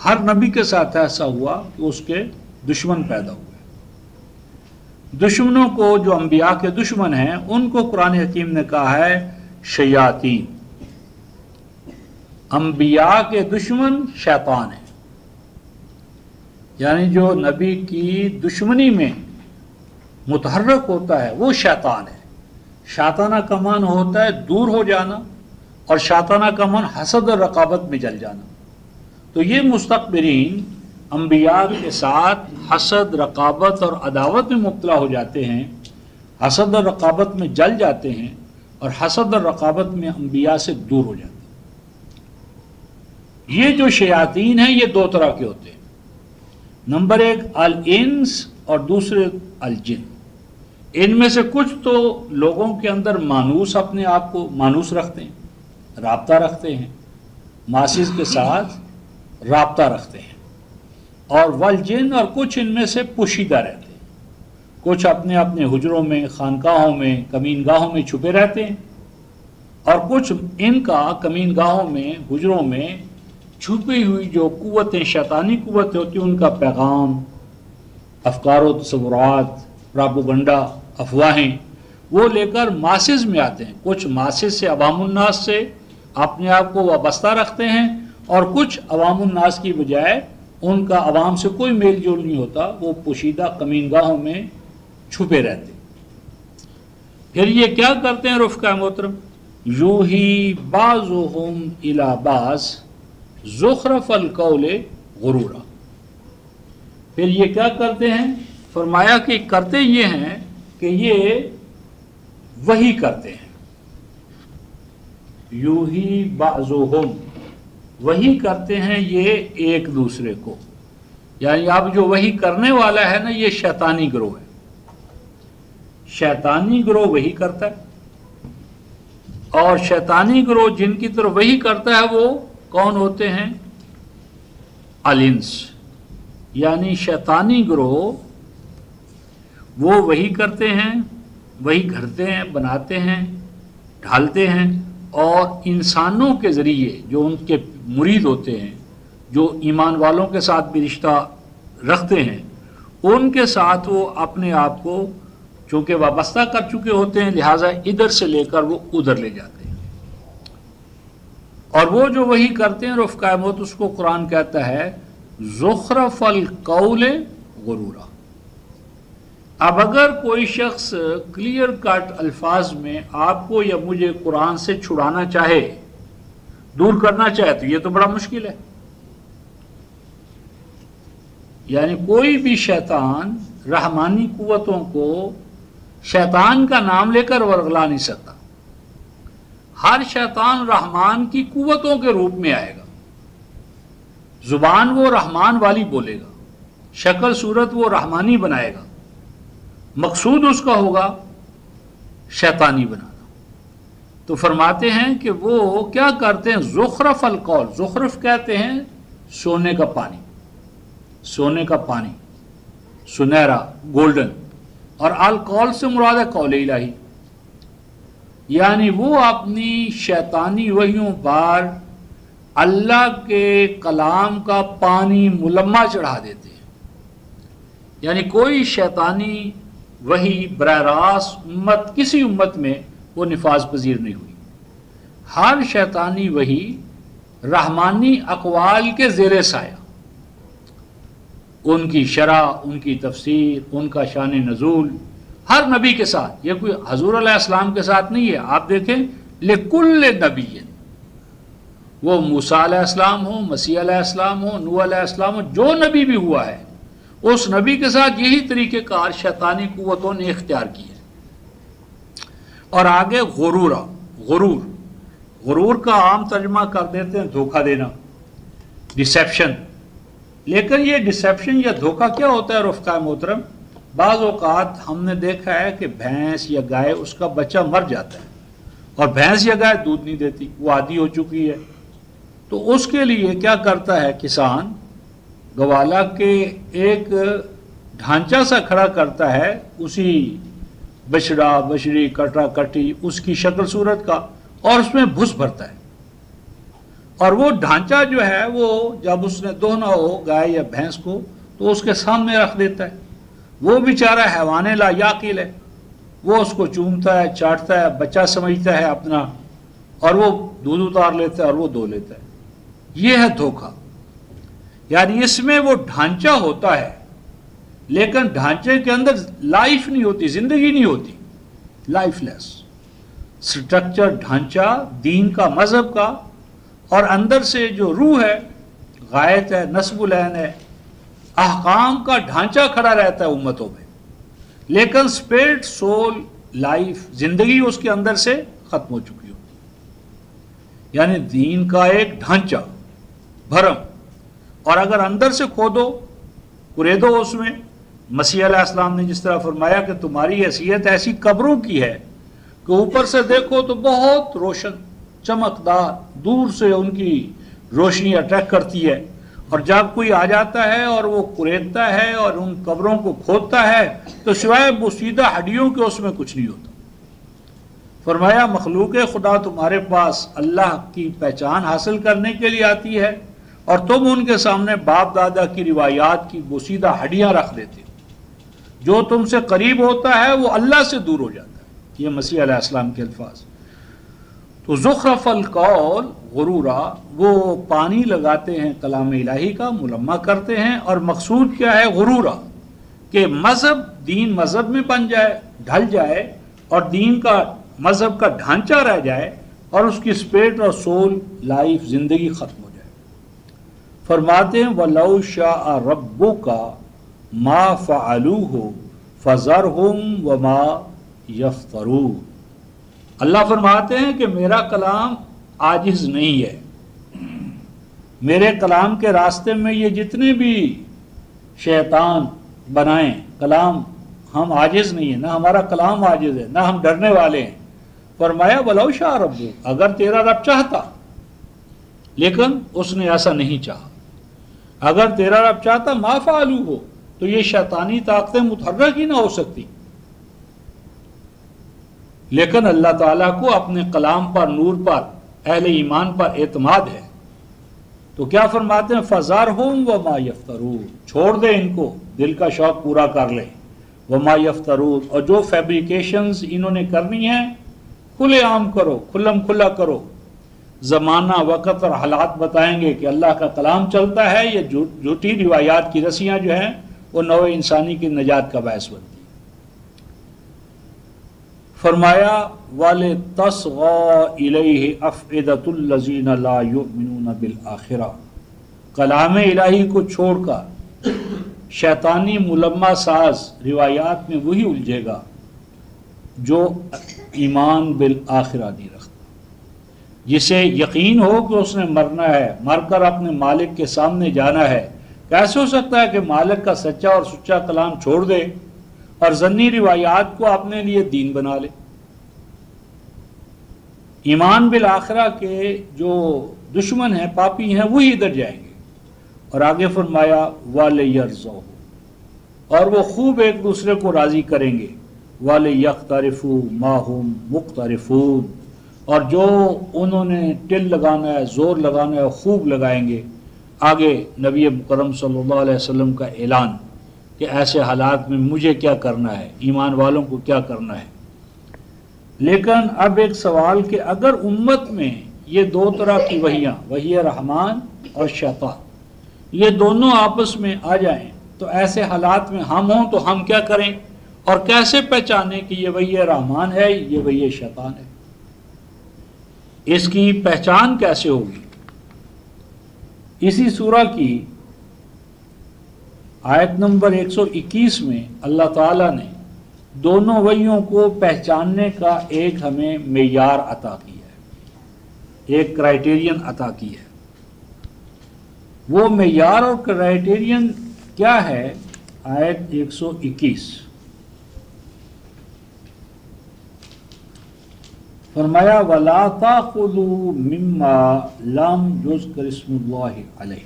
ہر نبی کے ساتھ ایسا ہوا کہ اس کے دشمن پیدا ہوئے۔ دشمنوں کو، جو انبیاء کے دشمن ہیں، ان کو قرآن حکیم نے کہا ہے شیاطین۔ انبیاء کے دشمن شیطان ہیں، یعنی جو نبی کی دشمنی میں متحرک ہوتا ہے وہ شیطان ہے۔ شیطانہ کا معنی ہوتا ہے دور ہو جانا، اور شیطانہ کا معنی حسد اور رقابت میں جل جانا۔ تو یہ مستکبرین انبیاء کے ساتھ حسد، رقابت اور عداوت میں مبتلا ہو جاتے ہیں، حسد اور رقابت میں جل جاتے ہیں، اور حسد اور رقابت میں انبیاء سے دور ہو جاتے ہیں۔ یہ جو شیاطین ہیں یہ دو طرح کے ہوتے ہیں، نمبر 1 الانس اور دوسرے الجن۔ ان میں سے کچھ تو لوگوں کے اندر مانوس، اپنے آپ کو مانوس رکھتے ہیں، رابطہ رکھتے ہیں، ماسز کے ساتھ رابطہ رکھتے ہیں، اور والجن، اور کچھ ان میں سے پوشیدہ رہتے ہیں، کچھ اپنے اپنے حجروں میں، خانقاہوں میں، کمین گاہوں میں چھپے رہتے ہیں، اور کچھ ان کا کمین گاہوں میں، حجروں میں چھپی ہوئی جو قوتیں، شیطانی قوتیں ہوتی ہیں، ان کا پیغام، افکار و تصورات، پراپوگنڈا، افواہیں، وہ لے کر ماسز میں آتے ہیں۔ کچھ ماسز سے، عوام الناس سے اپنے آپ کو وابستہ رکھتے ہیں، اور کچھ عوام الناس کی بجائے ان کا عوام سے کوئی میل جول نہیں ہوتا، وہ پوشیدہ کمین گاہوں میں چھپے رہتے ہیں۔ پھر یہ کیا کرتے ہیں رفقا محترم؟ یوحی بعضهم الی بعض زخرف القول غرورا۔ پھر یہ کیا کرتے ہیں؟ فرمایا کہ کرتے یہ ہیں کہ یہ وحی کرتے ہیں، یوحی بعضهم، وحی کرتے ہیں یہ ایک دوسرے کو، یعنی اب جو وحی کرنے والا ہے نا، یہ شیطانی گروہ ہے، شیطانی گروہ وحی کرتا ہے، اور شیطانی گروہ جن کی طرف وحی کرتا ہے وہ کون ہوتے ہیں؟ الانس، یعنی شیطانی گروہ وہ وحی کرتے ہیں، وحی گھڑتے ہیں، بناتے ہیں، ڈھالتے ہیں، اور انسانوں کے ذریعے جو ان کے مرید ہوتے ہیں، جو ایمان والوں کے ساتھ بھی رشتہ رکھتے ہیں، ان کے ساتھ وہ اپنے آپ کو چونکہ وابستہ کر چکے ہوتے ہیں، لہٰذا ادھر سے لے کر وہ ادھر لے جاتے ہیں۔ اور وہ جو وحی کرتے ہیں رفقائے موت، اس کو قرآن کہتا ہے زخرف القول غرورا، اب اگر کوئی شخص کلیئر کٹ الفاظ میں آپ کو یا مجھے قرآن سے چھڑانا چاہے، دور کرنا چاہے، تو یہ تو بڑا مشکل ہے۔ یعنی کوئی بھی شیطان رحمانی قوتوں کو شیطان کا نام لے کر ورغلا نہیں سکتا۔ ہر شیطان رحمان کی قوتوں کے روپ میں آئے گا، زبان وہ رحمان والی بولے گا، شکل صورت وہ رحمانی بنائے گا، مقصود اس کا ہوگا شیطانی بنانا۔ تو فرماتے ہیں کہ وہ کیا کرتے ہیں، زخرف القول، زخرف کہتے ہیں سونے کا پانی، سونے کا پانی، سنہرا، گولڈن، اور القول سے مراد ہے قول الہی، یعنی وہ اپنی شیطانی وحیوں پر اللہ کے کلام کا پانی ملمہ چڑھا دیتے ہیں۔ یعنی کوئی شیطانی وحی براہ راست کسی امت میں وہ نفاذ پذیر نہیں ہوئی۔ ہر شیطانی وحی رحمانی اقوال کے زیر سایہ، ان کی شرح، ان کی تفسیر، ان کا شان نزول ہر نبی کے ساتھ، یہ کوئی حضور علیہ السلام کے ساتھ نہیں ہے۔ آپ دیکھیں لکل نبی، وہ موسیٰ علیہ السلام ہو، مسیح علیہ السلام ہو، نوح علیہ السلام ہو، جو نبی بھی ہوا ہے اس نبی کے ساتھ یہی طریقہ کار شیطانی قوتوں نے اختیار کی ہے۔ اور آگے غرورا، غرور، غرور کا عام ترجمہ کر دیتے ہیں دھوکہ دینا، ڈسیپشن۔ لیکن یہ ڈسیپشن یا دھوکہ کیا ہوتا ہے رفقائے محترم؟ بعض اوقات ہم نے دیکھا ہے کہ بھینس یا گائے، اس کا بچہ مر جاتا ہے اور بھینس یا گائے دودھ نہیں دیتی، وہ عادی ہو چکی ہے، تو اس کے لیے کیا کرتا ہے کسان، گوالا کے ایک ڈھانچہ سا کھڑا کرتا ہے اسی بچڑا بچڑی کٹا کٹی اس کی شکل صورت کا، اور اس میں بھس بھرتا ہے، اور وہ ڈھانچہ جو ہے وہ جب اس نے دوہنا ہو گائے یا بھینس کو تو اس کے سامنے رکھ دیتا ہے۔ وہ بیچارہ حیوان لا یاقل ہے، وہ اس کو چومتا ہے، چاٹتا ہے، بچہ سمجھتا ہے اپنا، اور وہ دودھ اتار لیتا ہے اور وہ دو لیتا ہے۔ یہ ہے دھوکہ، یعنی اس میں وہ ڈھانچہ ہوتا ہے لیکن ڈھانچے کے اندر لائف نہیں ہوتی، زندگی نہیں ہوتی، لائف لیس سٹرکچر، ڈھانچہ دین کا، مذہب کا، اور اندر سے جو روح ہے، غائط ہے، نسب العین ہے، احکام کا ڈھانچہ کھڑا رہتا ہے امتوں میں، لیکن اسپرٹ، سول، لائف، زندگی اس کے اندر سے ختم ہو چکی ہوتی، یعنی دین کا ایک ڈھانچہ بھرم، اور اگر اندر سے کھودو، کریدو اس میں، مسیح علیہ السلام نے جس طرح فرمایا کہ تمہاری حیثیت ایسی قبروں کی ہے کہ اوپر سے دیکھو تو بہت روشن، چمکدار، دور سے ان کی روشنی اٹریکٹ کرتی ہے، اور جب کوئی آ جاتا ہے اور وہ کریدتا ہے اور ان قبروں کو کھودتا ہے تو سوائے بوسیدہ ہڈیوں کے اس میں کچھ نہیں ہوتا۔ فرمایا مخلوق خدا تمہارے پاس اللہ کی پہچان حاصل کرنے کے لیے آتی ہے اور تم ان کے سامنے باپ دادا کی روایات کی بوسیدہ ہڈیاں رکھ دیتے ہو، جو تم سے قریب ہوتا ہے وہ اللہ سے دور ہو جاتا ہے۔ یہ مسیح علیہ السلام کے الفاظ۔ تو زخرف القول، غرورا، وہ پانی لگاتے ہیں کلام الہی کا، ملمہ کرتے ہیں، اور مقصود کیا ہے غرورا، کہ مذہب دین مذہب میں بن جائے، ڈھل جائے، اور دین کا مذہب کا ڈھانچہ رہ جائے اور اس کی اسپرٹ اور سول، لائف، زندگی ختم ہو جائے۔ فرماتے ہیں وَلَوْ شَاءَ رَبُّكَ مَا فَعَلُوهُ فَذَرْهُمْ وَمَا يَفْتَرُونَ۔ اللہ فرماتے ہیں کہ میرا کلام عاجز نہیں ہے، میرے کلام کے راستے میں یہ جتنے بھی شیطان بنائیں کلام، ہم عاجز نہیں ہیں، نہ ہمارا کلام عاجز ہے، نہ ہم ڈرنے والے ہیں۔ فرمایا وَلَوْ شَاءَ رَبُّكَ، اگر تیرا رب چاہتا، لیکن اس نے ایسا نہیں چاہا۔ اگر تیرا رب چاہتا ما فعلوہ، تو یہ شیطانی طاقتیں متحرک ہی نہ ہو سکتی، لیکن اللہ تعالیٰ کو اپنے کلام پر، نور پر، اہل ایمان پر اعتماد ہے۔ تو کیا فرماتے ہیں فَذَرْهُمْ وَمَا يَفْتَرُونَ، چھوڑ دے ان کو، دل کا شوق پورا کر لے، وَمَا يَفْتَرُونَ، اور جو فیبریکیشنز انہوں نے کرنی ہیں کھلے عام کرو، کھلم کھلا کرو۔ زمانہ، وقت اور حالات بتائیں گے کہ اللہ کا کلام چلتا ہے، یہ جھوٹی روایات کی رسیاں جو ہیں وہ نوع انسانی کی نجات کا باعث بنتی ہیں۔ فرمایا وَلِتَصْغَى إِلَيْهِ أَفْئِدَةُ الَّذِينَ لَا يُؤْمِنُونَ بِالْآخِرَةِ، کلام الہی کو چھوڑ کر شیطانی ملمہ ساز روایات میں وہی الجھے گا جو ایمان بالآخرہ نہیں رکھتا، جسے یقین ہو کہ اس نے مرنا ہے، مر کر اپنے مالک کے سامنے جانا ہے۔ کیسے ہو سکتا ہے کہ مالک کا سچا اور سچا کلام چھوڑ دے اور ظنی روایات کو اپنے لیے دین بنا لے؟ ایمان بالآخرہ کے جو دشمن ہیں، پاپی ہیں، وہی ادھر جائیں گے۔ اور آگے فرمایا وَلِيَرْضَوْهُ، اور وہ خوب ایک دوسرے کو راضی کریں گے، وَلِيَقْتَرِفُوا مَا هُمْ مُقْتَرِفُونَ، اور جو انہوں نے ٹل لگانا ہے، زور لگانا ہے، خوب لگائیں گے۔ آگے نبی مکرم صلی اللہ علیہ وسلم کا اعلان کہ ایسے حالات میں مجھے کیا کرنا ہے، ایمان والوں کو کیا کرنا ہے۔ لیکن اب ایک سوال کہ اگر امت میں یہ دو طرح کی وحیاں، وحی رحمان اور شیطان، یہ دونوں آپس میں آ جائیں تو ایسے حالات میں ہم ہوں تو ہم کیا کریں، اور کیسے پہچانیں کہ یہ وحی رحمان ہے، یہ وحی شیطان ہے؟ اس کی پہچان کیسے ہوگی؟ اسی سورہ کی آیت نمبر 121 میں اللہ تعالیٰ نے دونوں وحیوں کو پہچاننے کا ایک ہمیں معیار عطا کیا ہے، ایک کرائیٹیرین عطا کی ہے۔ وہ معیار اور کرائیٹیرین کیا ہے؟ آیت 121 فرمایا وَلَا تَأْخُذُوا مِمَّا لَمْ يُذْكَرِ اسْمُ اللَّهِ عَلَيْهِ،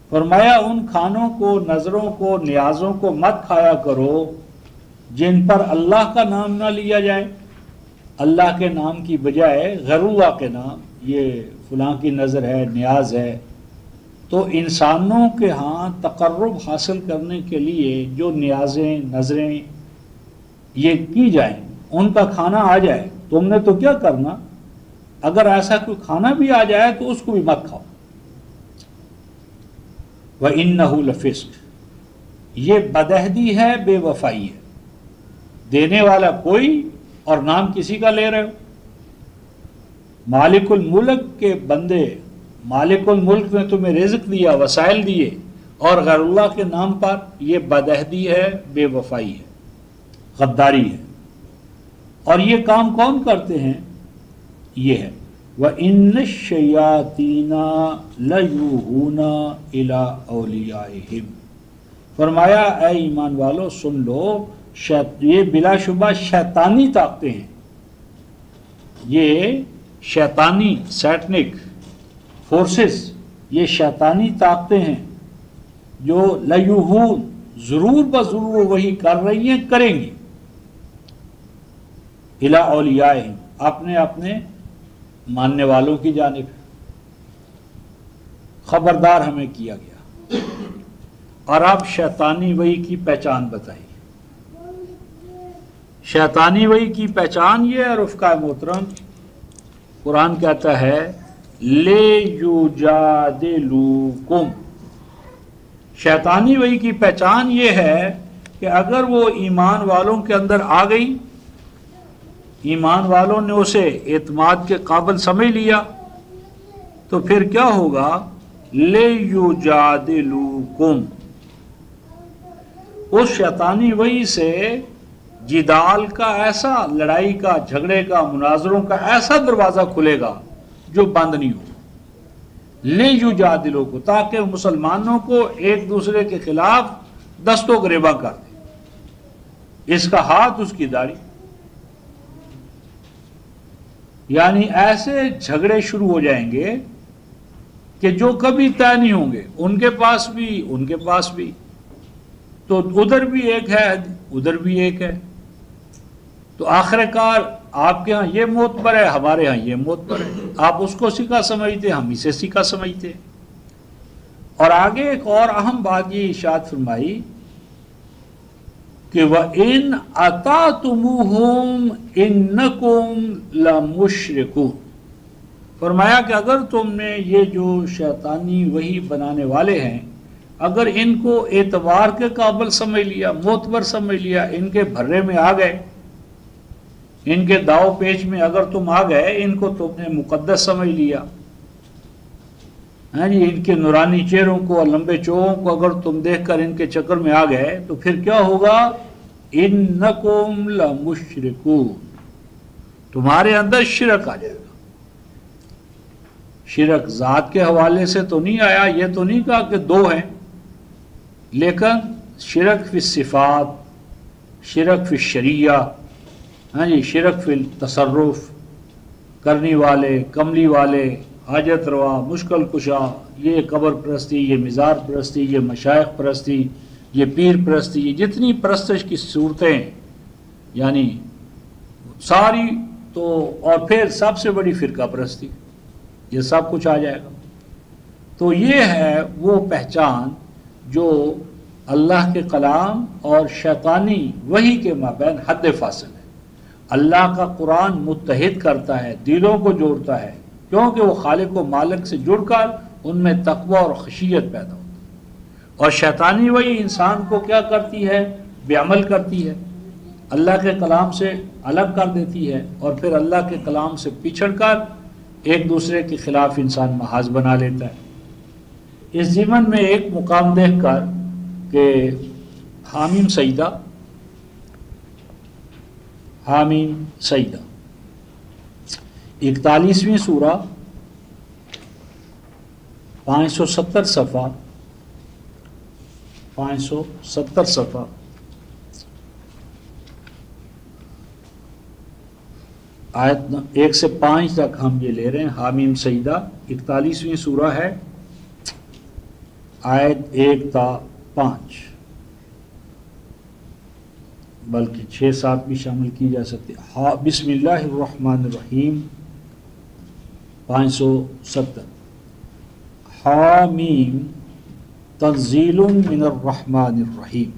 فرمایا ان کھانوں کو، نظروں کو، نیازوں کو مت کھایا کرو جن پر اللہ کا نام نہ لیا جائے۔ اللہ کے نام کی بجائے غیر اللہ کے نام، یہ فلاں کی نظر ہے، نیاز ہے، تو انسانوں کے ہاں تقرب حاصل کرنے کے لیے جو نیازیں، نظریں یہ کی جائیں، ان کا کھانا آ جائے، تم نے تو کیا کرنا؟ اگر ایسا کوئی کھانا بھی آ جائے تو اس کو بھی مت کھاؤ۔ وَإِنَّهُ لَفِسْقٌ، یہ بدعہدی ہے، بے وفائی ہے، دینے والا کوئی اور نام کسی کا لے رہے ہو۔ مالک الملک کے بندے، مالک الملک نے تمہیں رزق دیا، وسائل دیے، اور غیر اللہ کے نام پر، یہ بدعہدی ہے، بے وفائی ہے، غداری ہے۔ اور یہ کام کون کرتے ہیں؟ یہ ہے وَإِنَّ الشَّيَاطِينَ لَيُوحُونَ إِلَىٰ أَوْلِيَائِهِمْ، فرمایا اے ایمان والو سن لو، یہ بلا شبہ شیطانی طاقتیں ہیں، یہ شیطانی سیٹنک فورسز، یہ شیطانی طاقتیں ہیں جو لیوہون، ضرور بضرور وہی کر رہی ہیں، کریں گی، الی اولیائہم، اپنے اپنے ماننے والوں کی جانب۔ خبردار ہمیں کیا گیا۔ اور اب شیطانی وحی کی پہچان بتائی۔ شیطانی وحی کی پہچان یہ ہے رفقا محترم، قرآن کہتا ہے لِیُجَادِلُوکُم، شیطانی وحی کی پہچان یہ ہے کہ اگر وہ ایمان والوں کے اندر آ گئی، ایمان والوں نے اسے اعتماد کے قابل سمجھ لیا، تو پھر کیا ہوگا؟ لِیُجَادِلُوکُم، اس شیطانی وحی سے جدال کا ایسا، لڑائی کا، جھگڑے کا، مناظروں کا ایسا دروازہ کھلے گا جو بند نہیں ہو۔ لِیُجَادِلُوکُم، تاکہ مسلمانوں کو ایک دوسرے کے خلاف دست و گریباں کر دے، اس کا ہاتھ اس کی داڑھی، یعنی ایسے جھگڑے شروع ہو جائیں گے کہ جو کبھی طے نہیں ہوں گے، ان کے پاس بھی، ان کے پاس بھی، تو ادھر بھی ایک ہے، ادھر بھی ایک ہے، تو آخر کار آپ کے ہاں یہ معتبر ہے، ہمارے ہاں یہ معتبر ہے، آپ اس کو سیکھا سمجھتے، ہم اسے سیکھا سمجھتے۔ اور آگے ایک اور اہم بات یہ ارشاد فرمائی کہ وَإِنْ أَطَعْتُمُوهُمْ إِنَّكُمْ لَمُشْرِكُونَ، فرمایا کہ اگر تم نے یہ جو شیطانی وحی بنانے والے ہیں، اگر ان کو اعتبار کے قابل سمجھ لیا، معتبر سمجھ لیا، ان کے بھرے میں آ گئے، ان کے داؤ پیچ میں اگر تم آ گئے، ان کو تم نے مقدس سمجھ لیا، ہاں جی، ان کے نورانی چہروں کو اور لمبے چوہوں کو اگر تم دیکھ کر ان کے چکر میں آ گئے تو پھر کیا ہوگا؟ انکم لمشرکون، تمہارے اندر شرک آ جائے گا۔ شرک ذات کے حوالے سے تو نہیں آیا، یہ تو نہیں کہا کہ دو ہیں، لیکن شرک فی الصفات، شرک فی الشریعہ، ہاں جی، شرک فی التصرف، کرنے والے، کملی والے، حاجت روا، مشکل کشا، یہ قبر پرستی، یہ مزار پرستی، یہ مشائخ پرستی، یہ پیر پرستی، یہ جتنی پرستش کی صورتیں یعنی ساری، تو اور پھر سب سے بڑی فرقہ پرستی، یہ سب کچھ آ جائے گا۔ تو یہ ہے وہ پہچان جو اللہ کے کلام اور شیطانی وحی کے مابین حد فاصل ہے۔ اللہ کا قرآن متحد کرتا ہے، دلوں کو جوڑتا ہے، کیونکہ وہ خالق و مالک سے جڑ کر ان میں تقوی اور خشیت پیدا ہوتی ہے، اور شیطانی وحی انسان کو کیا کرتی ہے؟ بے عمل کرتی ہے، اللہ کے کلام سے الگ کر دیتی ہے، اور پھر اللہ کے کلام سے پچھڑ کر ایک دوسرے کے خلاف انسان محاذ بنا لیتا ہے۔ اس ضمن میں ایک مقام دیکھ کر کہ حامیم سجدہ، حامیم سجدہ 41ویں سورہ 570 صفحہ 570 صفحہ آیت 1 سے 5 تک ہم یہ لے رہے ہیں۔ حامیم سجدہ 41ویں سورہ ہے، آیت 1 تا 5، بلکہ 6-7 بھی شامل کی جا سکتی ہے۔ بسم اللہ الرحمن الرحیم 570۔ حامیم تنزیل من الرحمن الرحیم۔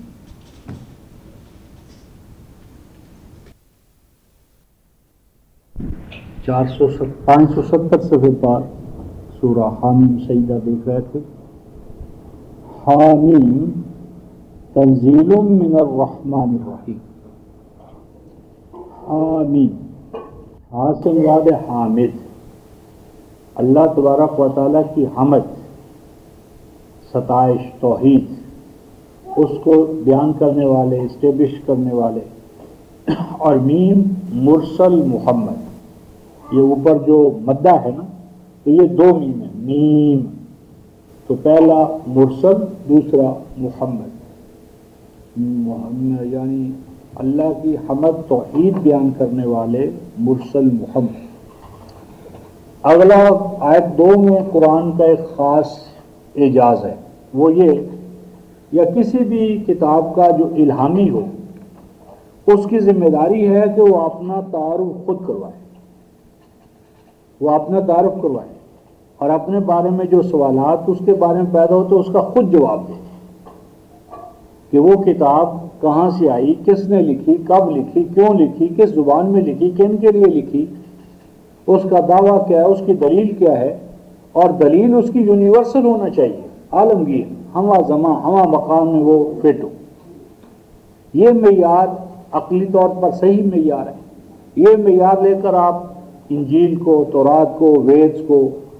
چار سو 570 صفحے پر سورہ حامیم سجدہ دیکھ رہے تھے۔ حامیم تنزیل من الرحمن الرحیم۔ حامیم، ہاں سے مراد ہے حامد، اللہ تبارک و تعالیٰ کی حمد، ستائش، توحید، اس کو بیان کرنے والے، اسٹیبلش کرنے والے، اور میم مرسل محمد، یہ اوپر جو مدہ ہے نا، تو یہ 2 میم ہے، میم تو پہلا مرسل، دوسرا محمد، یعنی اللہ کی حمد توحید بیان کرنے والے مرسل محمد۔ اگلا آیت 2 میں قرآن کا ایک خاص اعجاز ہے، وہ یہ یا کسی بھی کتاب کا جو الہامی ہو، اس کی ذمہ داری ہے کہ وہ اپنا تعارف خود کروائے، وہ اپنا تعارف کروائے، اور اپنے بارے میں جو سوالات اس کے بارے میں پیدا ہوتے اس کا خود جواب دے، کہ وہ کتاب کہاں سے آئی، کس نے لکھی، کب لکھی، کیوں لکھی، کس زبان میں لکھی، کن کے لیے لکھی، اس کا دعویٰ کیا ہے، اس کی دلیل کیا ہے، اور دلیل اس کی یونیورسل ہونا چاہیے، عالمگیر، ہمہ زمان، ہمہ مقام میں وہ فٹ ہو۔ یہ معیار عقلی طور پر صحیح معیار ہے۔ یہ معیار لے کر آپ انجیل کو، تورات کو،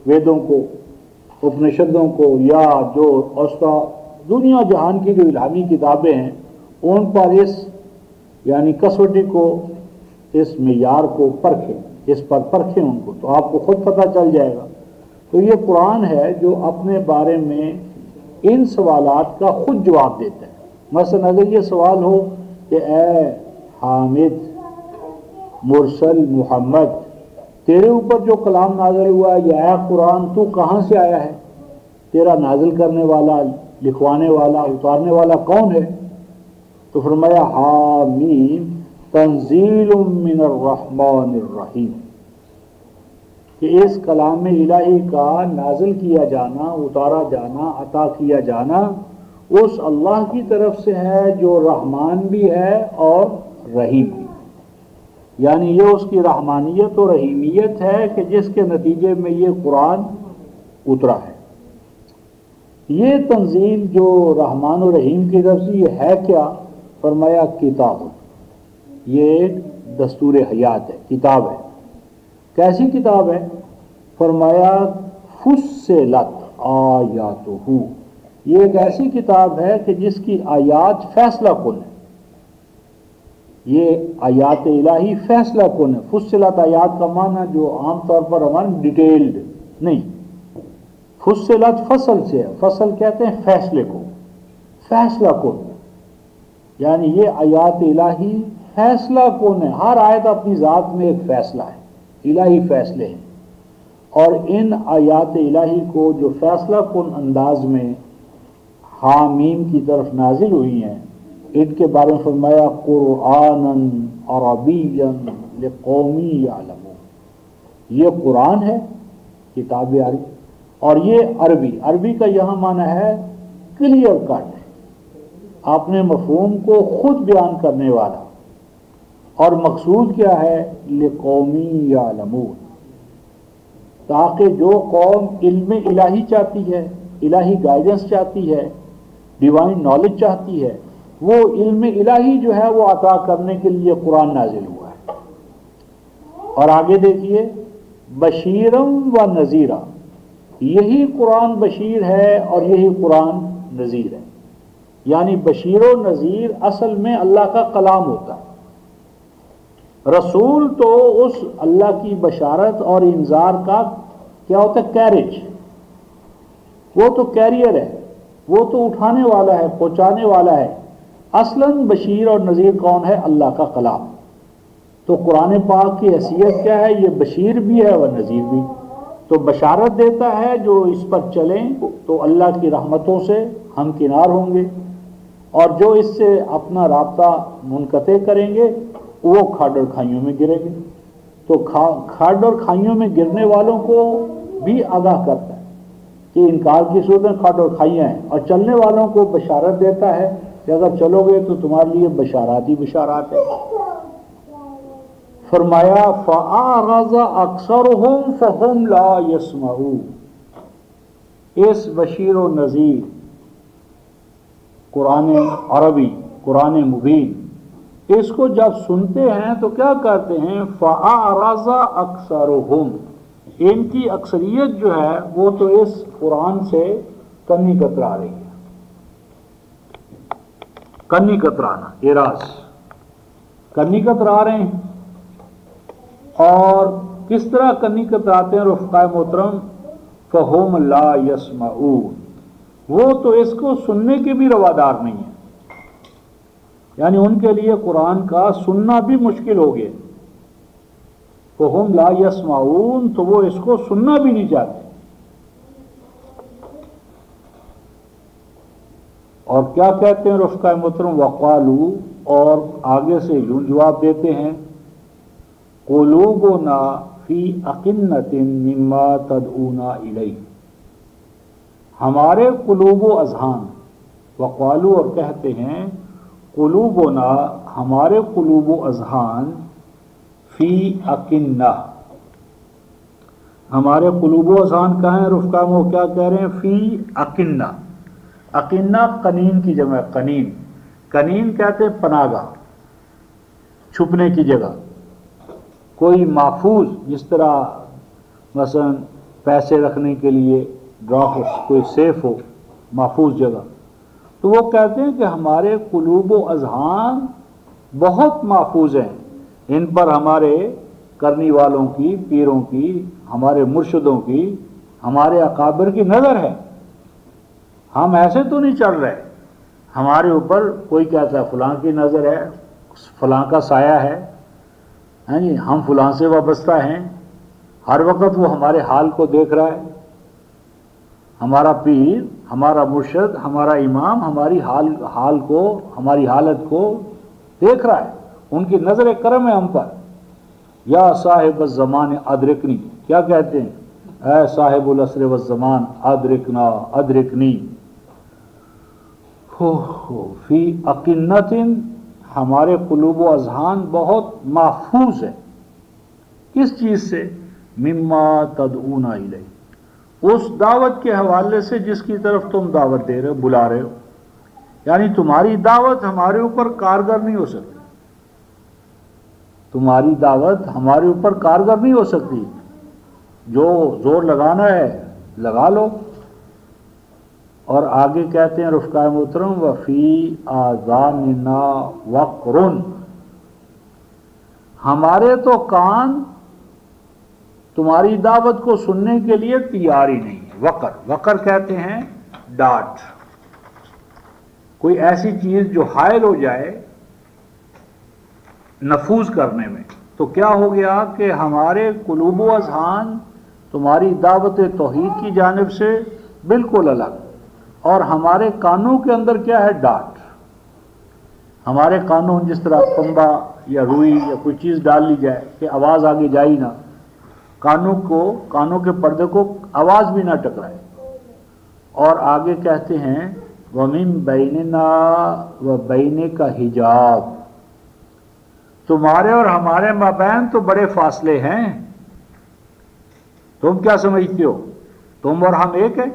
ویدوں کو، اپنشدوں کو، یا جو اوسطا دنیا جہان کی جو الہامی کتابیں ہیں، ان پر اس یعنی کسوٹی کو، اس معیار کو پرکھیں، اس پر پرکھیں ان کو، تو آپ کو خود پتہ چل جائے گا۔ تو یہ قرآن ہے جو اپنے بارے میں ان سوالات کا خود جواب دیتا ہے۔ مثلا اگر یہ سوال ہو کہ اے حامد مرسل محمد، تیرے اوپر جو کلام نازل ہوا ہے، یا اے قرآن تو کہاں سے آیا ہے، تیرا نازل کرنے والا، لکھوانے والا، اتارنے والا کون ہے، تو فرمایا حامیم تنزیل من الرحمن الرحیم، کہ اس کلام الہی کا نازل کیا جانا، اتارا جانا، عطا کیا جانا اس اللہ کی طرف سے ہے جو رحمان بھی ہے اور رحیم بھی، یعنی یہ اس کی رحمانیت اور رحیمیت ہے کہ جس کے نتیجے میں یہ قرآن اترا ہے۔ یہ تنزیل جو رحمان و رحیم کی طرف سے یہ ہے کیا، فرمایا کتاب، یہ ایک دستور حیات ہے، کتاب ہے۔ کیسی کتاب ہے؟ فرمایا فصلت آیاتہ، یہ ایک ایسی کتاب ہے کہ جس کی آیات فیصلہ کن ہے۔ یہ آیات الہی فیصلہ کن ہے۔ فصلت آیات کا معنی جو عام طور پر ہمارے ڈیٹیلڈ نہیں، فصلت فصل سے ہے، فصل کہتے ہیں فیصلے کو، فیصلہ کن، یعنی یہ آیات الہی فیصلہ کن ہے۔ ہر آیت اپنی ذات میں ایک فیصلہ ہے، الہی فیصلے ہیں، اور ان آیات الہی کو جو فیصلہ کن انداز میں حامیم کی طرف نازل ہوئی ہیں، ان کے بارے میں فرمایا قرآنً عربیًا لقوم یعلمون، یہ قرآن ہے، کتاب عربی، اور یہ عربی، عربی کا یہاں معنی ہے کلیئر کٹ، اپنے مفہوم کو خود بیان کرنے والا، اور مقصود کیا ہے؟ لقوم یعلمون، تاکہ جو قوم علم الہی چاہتی ہے، الہی گائیڈنس چاہتی ہے، ڈیوائن نالج چاہتی ہے، وہ علم الہی جو ہے وہ عطا کرنے کے لیے قرآن نازل ہوا ہے۔ اور آگے دیکھیے بشیرم و نذیرہ، یہی قرآن بشیر ہے اور یہی قرآن نذیر ہے، یعنی بشیر و نذیر اصل میں اللہ کا کلام ہوتا ہے۔ رسول تو اس اللہ کی بشارت اور انذار کا کیا ہوتا ہے؟ کیریج، وہ تو کیریئر ہے، وہ تو اٹھانے والا ہے، پہنچانے والا ہے۔ اصلاً بشیر اور نذیر کون ہے؟ اللہ کا کلام۔ تو قرآن پاک کی حیثیت کیا ہے؟ یہ بشیر بھی ہے اور نذیر بھی، تو بشارت دیتا ہے جو اس پر چلیں تو اللہ کی رحمتوں سے ہمکنار ہوں گے، اور جو اس سے اپنا رابطہ منقطع کریں گے وہ کھڈ اور کھائیوں میں گریں گے۔ تو کھڈ اور کھائیوں میں گرنے والوں کو بھی آگاہ کرتا ہے کہ انکار کی صورت میں کھڈ اور کھائیاں ہیں، اور چلنے والوں کو بشارت دیتا ہے کہ اگر چلو گے تو تمہارے لیے بشارات ہی بشارات ہے۔ فرمایا فَأَعْرَضَ أَكْثَرُهُمْ فَهُمْ لَا يَسْمَعُونَ، اس بشیر و نذیر قرآن عربی، قرآن مبین، اس کو جب سنتے ہیں تو کیا کرتے ہیں؟ فَأَعْرَضَ أَكْثَرُهُمْ، ان کی اکثریت جو ہے وہ تو اس قرآن سے کنی کترا رہی ہے۔ کنی کترانا، اعراض، کنی کترا رہے ہیں۔ اور کس طرح کنی کتراتے ہیں رفقائے محترم؟ فَهُمْ لَا يَسْمَعُونَ، وہ تو اس کو سننے کے بھی روادار نہیں ہیں، یعنی ان کے لیے قرآن کا سننا بھی مشکل ہو گیا۔ فَهُمْ لَا يَسْمَعُونَ، تو وہ اس کو سننا بھی نہیں چاہتے۔ اور کیا کہتے ہیں رفقائے محترم؟ وَقَالُوا، اور آگے سے یوں جواب دیتے ہیں قُلُوبُنَا فِي أَكِنَّةٍ مِّمَّا تَدْعُونَا إِلَيْهِ، ہمارے قلوب و اذہان، وقالو، اور کہتے ہیں قلوبنا، ہمارے قلوب و اذہان، فی اکنہ، ہمارے قلوب و اذہان کہاں ہیں رفقا؟ وہ کیا کہہ رہے ہیں؟ فی اکنہ، اکنہ قنین کی جمع ہے، قنین، قنین کہتے ہیں پناہ گاہ، چھپنے کی جگہ، کوئی محفوظ، جس طرح مثلا پیسے رکھنے کے لیے ڈراف، کوئی سیف ہو، محفوظ جگہ، تو وہ کہتے ہیں کہ ہمارے قلوب و اذہان بہت محفوظ ہیں، ان پر ہمارے کرنی والوں کی، پیروں کی، ہمارے مرشدوں کی، ہمارے اکابر کی نظر ہے۔ ہم ایسے تو نہیں چل رہے، ہمارے اوپر کوئی کہتا ہے فلاں کی نظر ہے، فلاں کا سایہ ہے، جی ہم فلاں سے وابستہ ہیں، ہر وقت وہ ہمارے حال کو دیکھ رہا ہے، ہمارا پیر، ہمارا مرشد، ہمارا امام ہماری حال کو، ہماری حالت کو دیکھ رہا ہے، ان کی نظر کرم ہے ہم پر۔ یا صاحب الزمان ادرکنی، کیا کہتے ہیں؟ اے صاحب العصر والزمان ادرکنا، ادرکنی۔ فی اکنۃ، ہمارے قلوب و اذہان بہت محفوظ ہے، کس چیز سے؟ مما تدعونا الیہ، اس دعوت کے حوالے سے جس کی طرف تم دعوت دے رہے ہو، بلا رہے ہو، یعنی تمہاری دعوت ہمارے اوپر کارگر نہیں ہو سکتی، تمہاری دعوت ہمارے اوپر کارگر نہیں ہو سکتی، جو زور لگانا ہے لگا لو۔ اور آگے کہتے ہیں رفقائے محترم وفی آذاننا وقرن، ہمارے تو کان تمہاری دعوت کو سننے کے لیے تیار ہی نہیں ہے۔ وقر، وقر کہتے ہیں ڈانٹ، کوئی ایسی چیز جو حائل ہو جائے نفوذ کرنے میں۔ تو کیا ہو گیا کہ ہمارے قلوب و اذہان تمہاری دعوت توحید کی جانب سے بالکل الگ، اور ہمارے کانوں کے اندر کیا ہے؟ ڈانٹ۔ ہمارے کانوں جس طرح تنبا یا روئی یا کوئی چیز ڈال لی جائے کہ آواز آگے جائی نہ، کانوں کے پردے کو آواز بھی نہ ٹکرائے۔ اور آگے کہتے ہیں وَمِن بَيْنِنَا وَبَيْنِكَ حجاب، تمہارے اور ہمارے مابین تو بڑے فاصلے ہیں۔ تم کیا سمجھتے ہو تم اور ہم ایک ہیں؟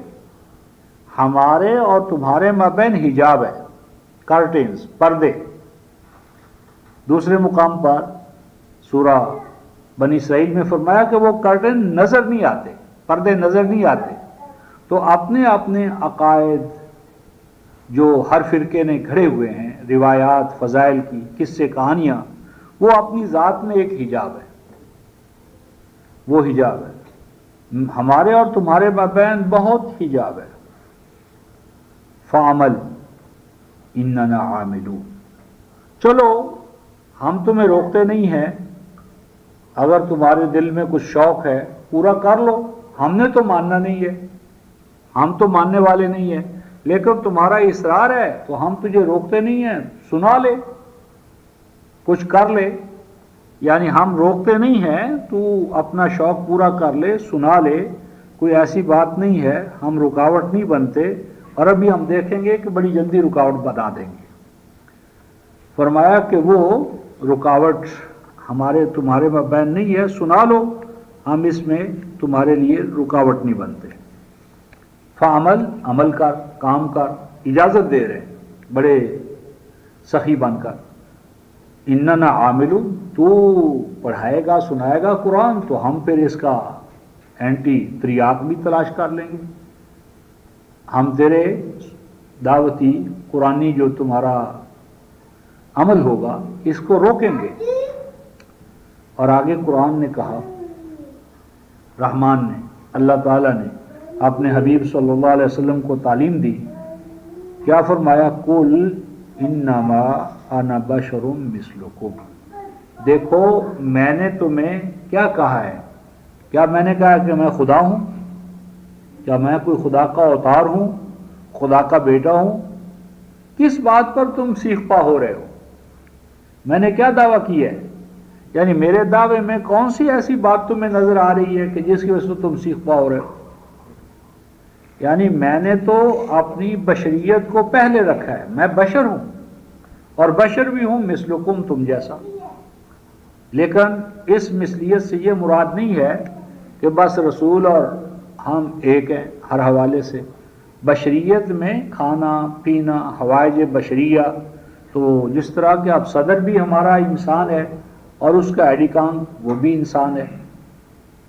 ہمارے اور تمہارے مابین حجاب ہے، کرٹنز، پردے۔ دوسرے مقام پر سورہ بنی اسرائیل میں فرمایا کہ وہ کرٹن نظر نہیں آتے، پردے نظر نہیں آتے۔ تو اپنے اپنے عقائد جو ہر فرقے نے گھڑے ہوئے ہیں، روایات، فضائل کی قصے، کہانیاں، وہ اپنی ذات میں ایک حجاب ہے، وہ حجاب ہے۔ ہمارے اور تمہارے مابین بہت حجاب ہے۔ فَعَمَلْ إِنَّنَا عَامِلُونَ، چلو ہم تمہیں روکتے نہیں ہیں، اگر تمہارے دل میں کچھ شوق ہے پورا کر لو، ہم نے تو ماننا نہیں ہے، ہم تو ماننے والے نہیں ہیں، لیکن تمہارا اصرار ہے تو ہم تجھے روکتے نہیں ہیں، سنا لے، کچھ کر لے۔ یعنی ہم روکتے نہیں ہیں، تو اپنا شوق پورا کر لے، سنا لے، کوئی ایسی بات نہیں ہے، ہم رکاوٹ نہیں بنتے، اور ابھی ہم دیکھیں گے کہ بڑی جلدی رکاوٹ بنا دیں گے۔ فرمایا کہ وہ رکاوٹ ہمارے تمہارے مابین نہیں ہے، سنا لو، ہم اس میں تمہارے لیے رکاوٹ نہیں بنتے۔ فعمل، عمل کر، کام کر، اجازت دے رہے ہیں بڑے سخی بن کر۔ اننا عامل، تو پڑھائے گا سنائے گا قرآن تو ہم پھر اس کا اینٹی تریاق بھی تلاش کر لیں گے، ہم تیرے دعوتی قرآنی جو تمہارا عمل ہوگا اس کو روکیں گے۔ اور آگے قرآن نے کہا، رحمان نے، اللہ تعالیٰ نے اپنے حبیب صلی اللہ علیہ وسلم کو تعلیم دی، کیا فرمایا؟ قُلْ إِنَّمَا أَنَا بَشَرٌ مِثْلُكُمْ، دیکھو میں نے تمہیں کیا کہا ہے؟ کیا میں نے کہا کہ میں خدا ہوں؟ کیا میں کوئی خدا کا اوتار ہوں، خدا کا بیٹا ہوں؟ کس بات پر تم سیخ پا ہو رہے ہو؟ میں نے کیا دعویٰ کیا ہے؟ یعنی میرے دعوے میں کون سی ایسی بات تمہیں نظر آ رہی ہے کہ جس کی وجہ سے تم سیخ پا ہو رہے ہو؟ یعنی میں نے تو اپنی بشریت کو پہلے رکھا ہے، میں بشر ہوں، اور بشر بھی ہوں مثلکم، تم جیسا۔ لیکن اس مثلیت سے یہ مراد نہیں ہے کہ بس رسول اور ہم ایک ہیں ہر حوالے سے۔ بشریت میں کھانا پینا، حوائج بشریہ، تو جس طرح کہ اب صدر بھی ہمارا انسان ہے اور اس کا ایڈیکام وہ بھی انسان ہے،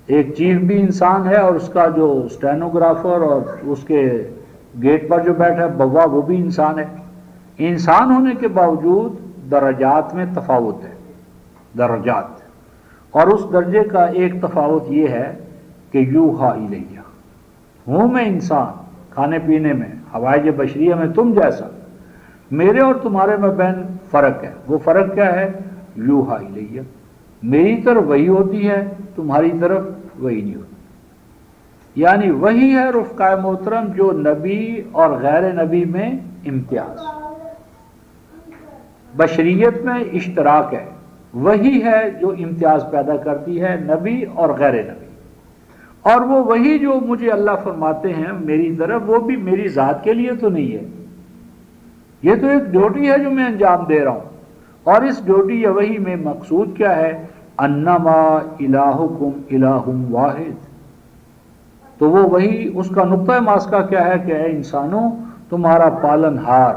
ایک چیف بھی انسان ہے، اور اس کا جو اسٹینوگرافر اور اس کے گیٹ پر جو بیٹھا ہے بوا وہ بھی انسان ہے۔ انسان ہونے کے باوجود درجات میں تفاوت ہے، درجات، اور اس درجے کا ایک تفاوت یہ ہے کہ یوحا الیہ، ہوں میں انسان کھانے پینے میں، حوائج بشریہ میں تم جیسا، میرے اور تمہارے مابین فرق ہے۔ وہ فرق کیا ہے؟ یوحا الیہ، میری طرف وہی ہوتی ہے، تمہاری طرف وہی نہیں ہوتی۔ یعنی وہی ہے رفقائے محترم جو نبی اور غیر نبی میں امتیاز، بشریت میں اشتراک ہے، وہی ہے جو امتیاز پیدا کرتی ہے نبی اور غیر نبی۔ اور وہ وہی جو مجھے اللہ فرماتے ہیں میری طرف، وہ بھی میری ذات کے لیے تو نہیں ہے، یہ تو ایک ڈیوٹی ہے جو میں انجام دے رہا ہوں، اور اس ڈیوٹی یا وہی میں مقصود کیا ہے؟ انما الہکم الہ واحد، تو وہ وہی اس کا نقطہ ماسکہ کیا ہے کہ اے انسانوں، تمہارا پالن ہار،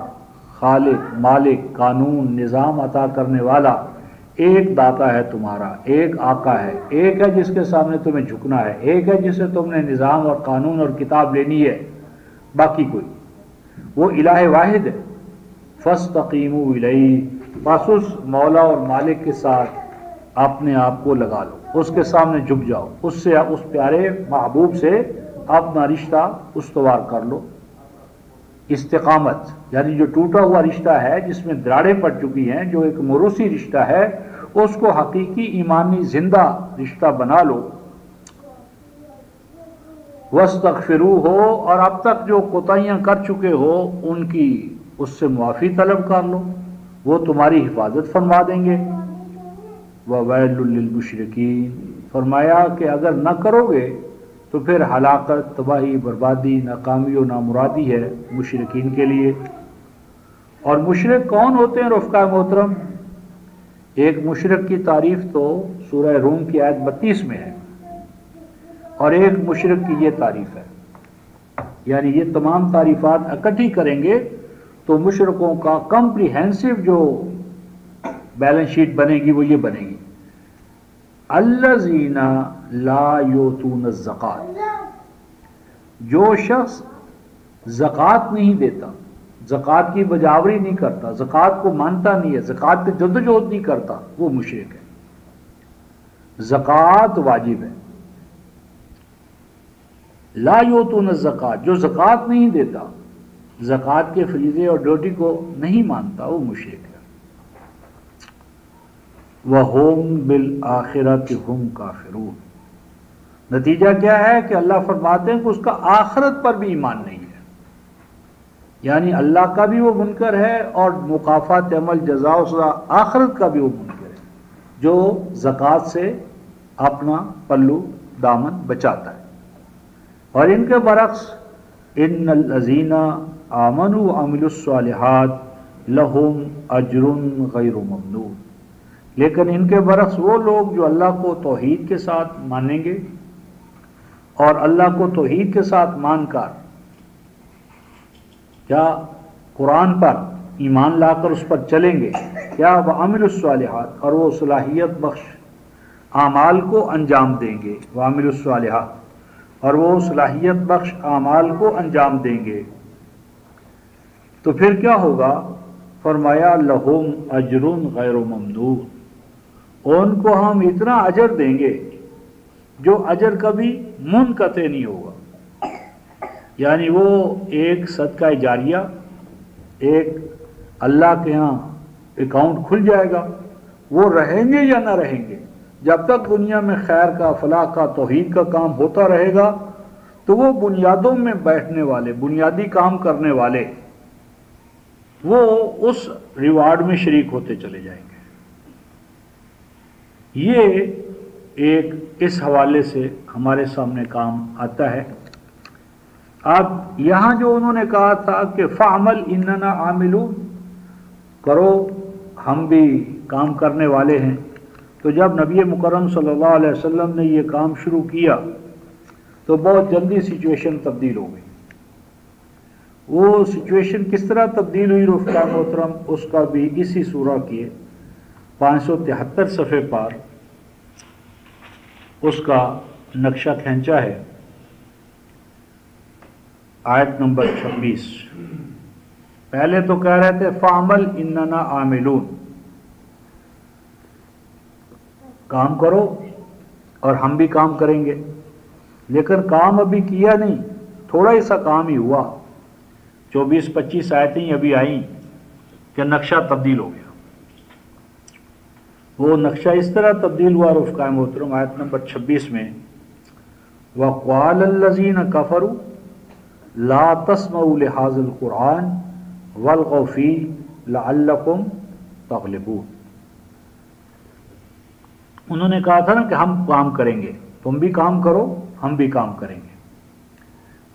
خالق، مالک، قانون، نظام عطا کرنے والا ایک داتا ہے تمہارا، ایک آقا ہے، ایک ہے جس کے سامنے تمہیں جھکنا ہے، ایک ہے جسے تم نے نظام اور قانون اور کتاب لینی ہے، باقی کوئی، وہ الہ واحد ہے۔ فاستقیموا الیہ، بس اس مولا اور مالک کے ساتھ اپنے آپ کو لگا لو، اس کے سامنے جھک جاؤ، اس سے، اس پیارے محبوب سے اپنا رشتہ استوار کر لو۔ استقامت یعنی جو ٹوٹا ہوا رشتہ ہے جس میں دراڑیں پڑ چکی ہیں، جو ایک موروثی رشتہ ہے، اس کو حقیقی ایمانی زندہ رشتہ بنا لو۔ وَاسْتَغْفِرُوهُ، اور اب تک جو کوتاہیاں کر چکے ہو ان کی اس سے معافی طلب کر لو، وہ تمہاری حفاظت فرما دیں گے۔ وَوَيْلٌ لِّلْمُشْرِكِينَ، فرمایا کہ اگر نہ کرو گے تو پھر ہلاکت، تباہی، بربادی، ناکامی و نامرادی ہے مشرکین کے لیے۔ اور مشرک کون ہوتے ہیں رفقا محترم؟ ایک مشرک کی تعریف تو سورہ روم کی آیت 32 میں ہے، اور ایک مشرک کی یہ تعریف ہے، یعنی یہ تمام تعریفات اکٹھی کریں گے تو مشرکوں کا کمپریہنسو جو بیلنس شیٹ بنے گی وہ یہ بنے گی: الذین لا یؤتون الزکات، جو شخص زکوٰۃ نہیں دیتا، زکوٰۃ کی بجاوری نہیں کرتا، زکوٰۃ کو مانتا نہیں ہے، زکوٰۃ پہ جدوجہد نہیں کرتا، وہ مشرک ہے۔ زکوٰۃ واجب ہے، لا یؤتون الزکات، جو زکوٰۃ نہیں دیتا، زکوٰۃ کے فریضے اور ڈیوٹی کو نہیں مانتا، وہ مشرک ہے۔ وَهُمْ بِالْآخِرَةِ هُمْ کافرون، نتیجہ کیا ہے کہ اللہ فرماتے ہیں کہ اس کا آخرت پر بھی ایمان نہیں ہے، یعنی اللہ کا بھی وہ منکر ہے اور مکافات عمل جزا و سزا آخرت کا بھی وہ منکر ہے جو زکوٰۃ سے اپنا پلو دامن بچاتا ہے۔ اور ان کے برعکس ان الذین آمنوا وعملوا الصالحات لہم اجر غیر ممنون، لیکن ان کے برعکس وہ لوگ جو اللہ کو توحید کے ساتھ مانیں گے اور اللہ کو توحید کے ساتھ مان کر کیا قرآن پر ایمان لا کر اس پر چلیں گے، کیا وعملوا الصالحات، اور وہ صلاحیت بخش اعمال کو انجام دیں گے، وعملوا الصالحات، اور وہ صلاحیت بخش اعمال کو انجام دیں گے، تو پھر کیا ہوگا؟ فرمایا لہم اجر غیر ممنون، ان کو ہم اتنا اجر دیں گے جو اجر کبھی منقطع نہیں ہوگا، یعنی وہ ایک صدقہ جاریہ، ایک اللہ کے ہاں اکاؤنٹ کھل جائے گا، وہ رہیں گے یا نہ رہیں گے، جب تک دنیا میں خیر کا، فلاح کا، توحید کا کام ہوتا رہے گا تو وہ بنیادوں میں بیٹھنے والے، بنیادی کام کرنے والے، وہ اس ریوارڈ میں شریک ہوتے چلے جائیں گے۔ یہ ایک اس حوالے سے ہمارے سامنے کام آتا ہے۔ اب یہاں جو انہوں نے کہا تھا کہ فَعْمَلْ إِنَّنَا عَامِلُونَ، کرو ہم بھی کام کرنے والے ہیں، تو جب نبی مکرم صلی اللہ علیہ وسلم نے یہ کام شروع کیا تو بہت جلدی سچویشن تبدیل ہو گئی۔ وہ سچویشن کس طرح تبدیل ہوئی رفقا محترم، اس کا بھی اسی سورہ کے 573 صفحے پر اس کا نقشہ کھینچا ہے، آیت نمبر 26۔ پہلے تو کہہ رہے تھے فَعْمَلْ إِنَّنَا عَامِلُونَ، کام کرو اور ہم بھی کام کریں گے، لیکن کام ابھی کیا نہیں، تھوڑا ہی سا کام ہی ہوا، 24-25 آیتیں ابھی آئیں کہ نقشہ تبدیل ہو گیا۔ وہ نقشہ اس طرح تبدیل ہوا رفقا محترم، آیت نمبر 26 میں وَقَالَ الَّذِينَ كَفَرُوا لَا تَسْمَعُوا لِهَٰذَا الْقُرْآنِ وَالْغَوْا فِيهِ لَعَلَّكُمْ تَغْلِبُونَ، انہوں نے کہا تھا نا کہ ہم کام کریں گے، تم بھی کام کرو ہم بھی کام کریں گے،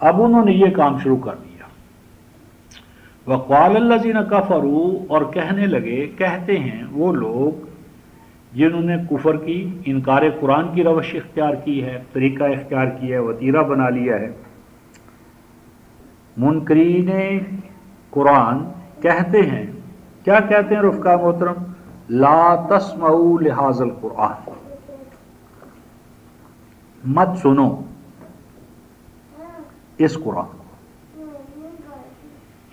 اب انہوں نے یہ کام شروع کر دیا۔ وَقَالَ الَّذِينَ كَفَرُوا، اور کہنے لگے، کہتے ہیں وہ لوگ جنہوں نے کفر کی، انکار قرآن کی روش اختیار کی ہے، طریقہ اختیار کیا ہے، وتیرہ بنا لیا ہے۔ منکرین قرآن کہتے ہیں، کیا کہتے ہیں رفقا محترم؟ لا تسمعوا لہذا القرآن، مت سنو اس قرآن،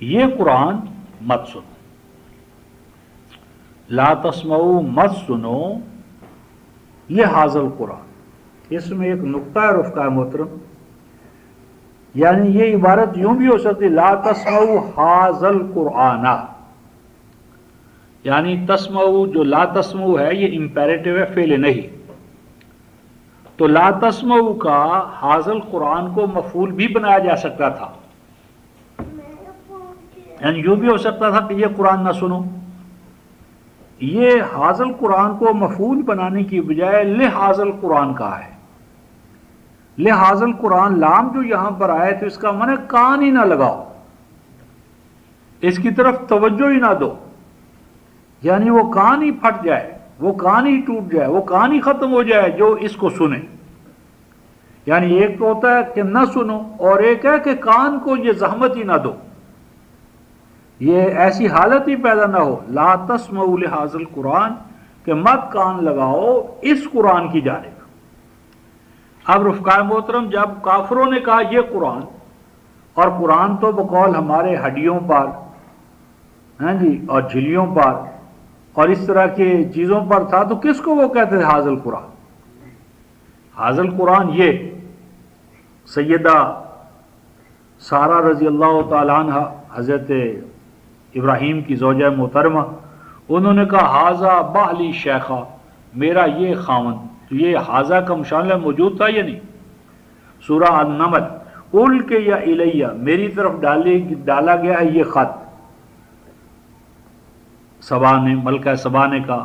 یہ قرآن مت سنو، لا تسمعوا مت سنو لہذا القرآن۔ اس میں ایک نقطہ ہے رفقا محترم، یعنی یہ عبارت یوں بھی ہو سکتی لا تسمعوا ھذا القرآن، یعنی تسمعوا جو لا تسمعوا ہے یہ امپیریٹو ہے، فعل نہیں، تو لا تسمعوا کا ھذا القرآن کو مفعول بھی بنایا جا سکتا تھا، یعنی یوں بھی ہو سکتا تھا کہ یہ قرآن نہ سنو۔ یہ ھذا القرآن کو مفعول بنانے کی بجائے لہذا القرآن کہا ہے۔ لہذا القرآن لام جو یہاں پر آئے تو اس کا معنی کان ہی نہ لگاؤ، اس کی طرف توجہ ہی نہ دو، یعنی وہ کان ہی پھٹ جائے، وہ کان ہی ٹوٹ جائے، وہ کان ہی ختم ہو جائے جو اس کو سنے۔ یعنی ایک تو ہوتا ہے کہ نہ سنو، اور ایک ہے کہ کان کو یہ زحمت ہی نہ دو، یہ ایسی حالت ہی پیدا نہ ہو لا تسمعوا لہذا القرآن کہ مت کان لگاؤ اس قرآن کی جانب۔ اب رفقائے محترم، جب کافروں نے کہا یہ قرآن، اور قرآن تو بقول ہمارے ہڈیوں پر ہیں جی اور جھلیوں پر اور اس طرح کے چیزوں پر تھا، تو کس کو وہ کہتے تھے ھذا القرآن؟ ھذا القرآن یہ سیدہ سارہ رضی اللہ تعالیٰ عنہ، حضرت ابراہیم کی زوجہ محترمہ، انہوں نے کہا ھذا بعلی شیخہ، میرا یہ خاوند۔ تو یہ ھذا کا مشاملہ موجود تھا یا نہیں؟ سورہ النمل، القی الیہ، میری طرف ڈالا گیا ہے یہ خط، سبا نے، ملکہ سبا نے کہا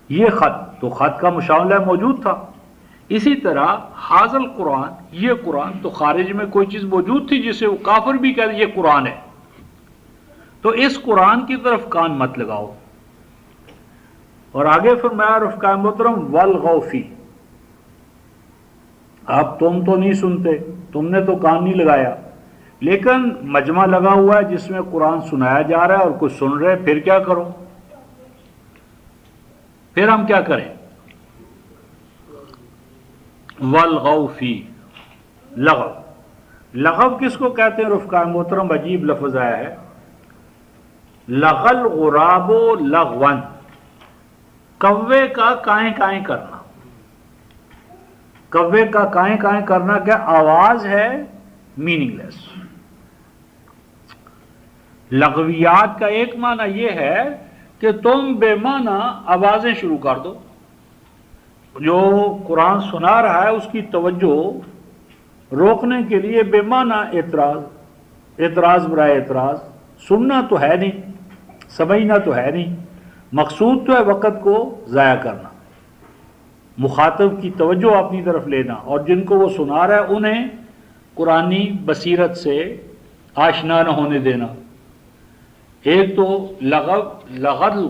یہ خط، تو خط کا مشاملہ موجود تھا۔ اسی طرح ھذا القرآن، یہ قرآن، تو خارج میں کوئی چیز موجود تھی جسے وہ کافر بھی کہتے یہ قرآن ہے، تو اس قرآن کی طرف کان مت لگاؤ۔ اور آگے فرمایا رفقائے محترم والغوا فی، اب تم تو نہیں سنتے، تم نے تو کان نہیں لگایا، لیکن مجمع لگا ہوا ہے جس میں قرآن سنایا جا رہا ہے اور کچھ سن رہے، پھر کیا کرو؟ پھر ہم کیا کریں؟ والغوا فی، لغو، لغو کس کو کہتے ہیں رفقائے محترم؟ عجیب لفظ آیا ہے، لغل غراب لغون، کوے کا کائیں کائیں کرنا۔ کوے کا کائیں کائیں کرنا کیا آواز ہے؟ میننگ لیس۔ لغویات کا ایک معنی یہ ہے کہ تم بے معنی آوازیں شروع کر دو، جو قرآن سنا رہا ہے اس کی توجہ روکنے کے لیے بے معنی اعتراض برائے اعتراض، سننا تو ہے نہیں، سمجھنا تو ہے نہیں، مقصود تو ہے وقت کو ضائع کرنا، مخاطب کی توجہ اپنی طرف لینا، اور جن کو وہ سنا رہا ہے انہیں قرآنی بصیرت سے آشنا نہ ہونے دینا۔ ایک تو لغل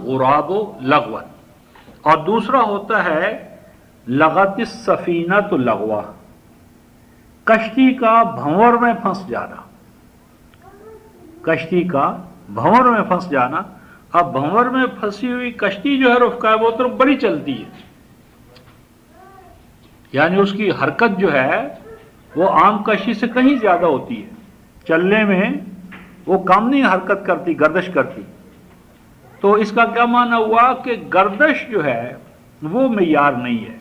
غراب لغوا، اور دوسرا ہوتا ہے لغت السفینۃ لغوا، کشتی کا بھنور میں پھنس جانا، کشتی کا بھنور میں پھنس جانا۔ اب بھنور میں پھنسی ہوئی کشتی جو ہے رفقائے محترم بڑی چلتی ہے، یعنی اس کی حرکت جو ہے وہ عام کشتی سے کہیں زیادہ ہوتی ہے، چلنے میں وہ کم نہیں حرکت کرتی، گردش کرتی۔ تو اس کا کیا معنی ہوا کہ گردش جو ہے وہ معیار نہیں ہے۔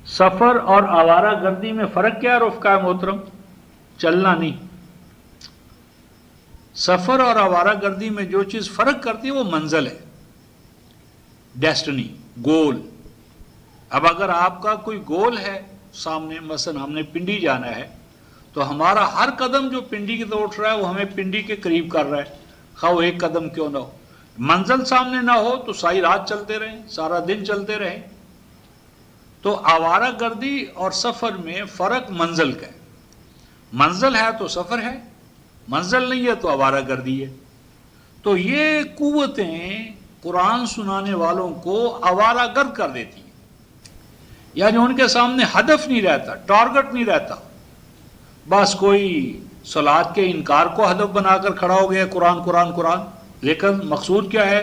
سفر اور آوارہ گردی میں فرق کیا ہے رفقائے محترم؟ چلنا نہیں۔ سفر اور آوارہ گردی میں جو چیز فرق کرتی ہے وہ منزل ہے، ڈیسٹنی، گول۔ اب اگر آپ کا کوئی گول ہے سامنے، مثلا ہم نے پنڈی جانا ہے، تو ہمارا ہر قدم جو پنڈی کی طرف اٹھ رہا ہے وہ ہمیں پنڈی کے قریب کر رہا ہے، خواہ وہ ایک قدم کیوں نہ ہو۔ منزل سامنے نہ ہو تو ساری رات چلتے رہیں، سارا دن چلتے رہیں۔ تو آوارہ گردی اور سفر میں فرق منزل کا ہے، منزل ہے تو سفر ہے، منزل نہیں ہے تو آوارہ گردی ہے۔ تو یہ قوتیں قرآن سنانے والوں کو آوارہ گرد کر دیتی ہیں، یعنی ان کے سامنے ہدف نہیں رہتا، ٹارگٹ نہیں رہتا، بس کوئی صلات کے انکار کو ہدف بنا کر کھڑا ہو گیا قرآن قرآن قرآن، لیکن مقصود کیا ہے؟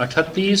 38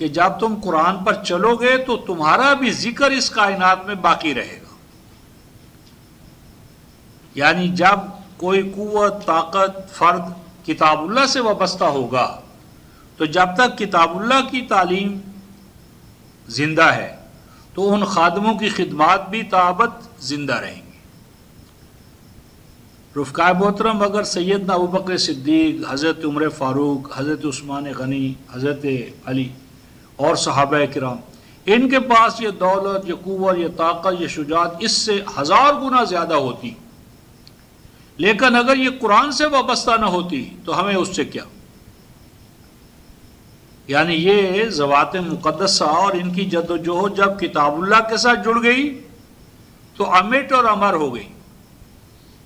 کہ جب تم قرآن پر چلو گے تو تمہارا بھی ذکر اس کائنات میں باقی رہے گا. یعنی جب کوئی قوت، طاقت، فرد کتاب اللہ سے وابستہ ہوگا تو جب تک کتاب اللہ کی تعلیم زندہ ہے تو ان خادموں کی خدمات بھی تابت زندہ رہیں گی. رفقائے محترم، اگر سیدنا ابوبکر صدیق، حضرت عمر فاروق، حضرت عثمان غنی، حضرت علی اور صحابہ کرام، ان کے پاس یہ دولت، یہ قوت، یہ طاقت، یہ شجاعت اس سے 1000 گنا زیادہ ہوتی، لیکن اگر یہ قرآن سے وابستہ نہ ہوتی تو ہمیں اس سے کیا. یعنی یہ ذوات مقدسہ اور ان کی جد و جہد جب کتاب اللہ کے ساتھ جڑ گئی تو امٹ اور امر ہو گئی.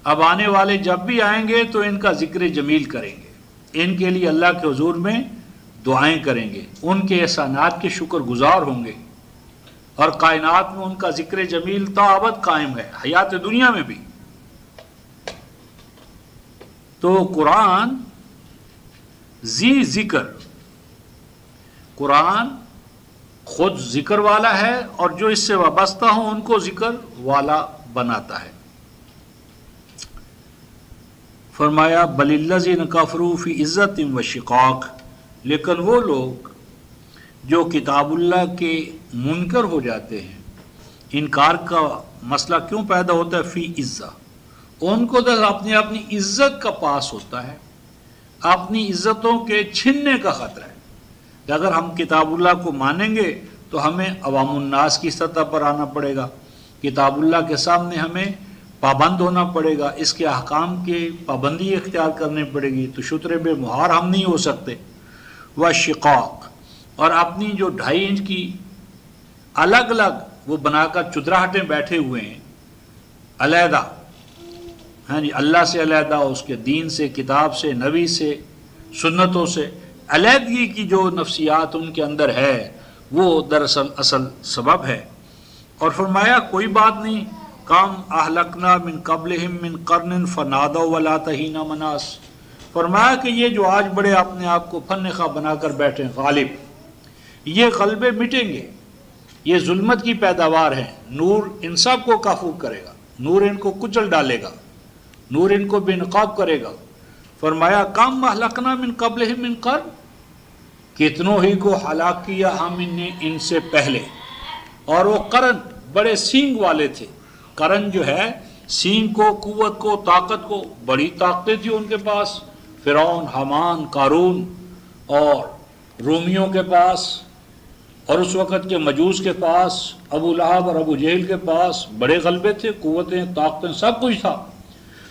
اب آنے والے جب بھی آئیں گے تو ان کا ذکر جمیل کریں گے، ان کے لیے اللہ کے حضور میں دعائیں کریں گے، ان کے احسانات کے شکر گزار ہوں گے، اور کائنات میں ان کا ذکر جمیل تا ابد قائم ہے، حیات دنیا میں بھی. تو قرآن ذی ذکر، قرآن خود ذکر والا ہے اور جو اس سے وابستہ ہوں ان کو ذکر والا بناتا ہے. فرمایا بل الذین کفروا فی عزت و شقاق، لیکن وہ لوگ جو کتاب اللہ کے منکر ہو جاتے ہیں، انکار کا مسئلہ کیوں پیدا ہوتا ہے؟ فی عزت، ان کو تو اپنی عزت کا پاس ہوتا ہے، اپنی عزتوں کے چھننے کا خطرہ ہے کہ اگر ہم کتاب اللہ کو مانیں گے تو ہمیں عوام الناس کی سطح پر آنا پڑے گا، کتاب اللہ کے سامنے ہمیں پابند ہونا پڑے گا، اس کے احکام کی پابندی اختیار کرنی پڑے گی، تو شتر بے مہار ہم نہیں ہو سکتے. وشقاق، اور اپنی جو 2.5 انچ کی الگ الگ وہ بنا کر چدراہٹیں بیٹھے ہوئے ہیں، علیحدہ، ہاں جی، اللہ سے علیحدہ، اس کے دین سے، کتاب سے، نبی سے، سنتوں سے علیحدگی کی جو نفسیات ان کے اندر ہے وہ دراصل اصل سبب ہے. اور فرمایا کوئی بات نہیں، کام اہلکنا من قبلہم من قرن فنادوا ولا تہین مناس. فرمایا کہ یہ جو آج بڑے اپنے آپ کو فن خواہ بنا کر بیٹھے غالب، یہ غلبے مٹیں گے، یہ ظلمت کی پیداوار ہیں، نور ان سب کو کافور کرے گا، نور ان کو کچل ڈالے گا، نور ان کو بے نقاب کرے گا. فرمایا کم اہلکنا من قبلہم من قرن، کتنوں ہی کو ہلاک کیا ہم نے ان سے پہلے، اور وہ قرن بڑے سینگ والے تھے. قرن جو ہے سینگ کو، قوت کو، طاقت کو، بڑی طاقتیں تھی ان کے پاس، فرعون، حامان، قارون اور رومیوں کے پاس، اور اس وقت کے مجوس کے پاس، ابو لہب اور ابو جہل کے پاس بڑے غلبے تھے، قوتیں، طاقتیں، سب کچھ تھا.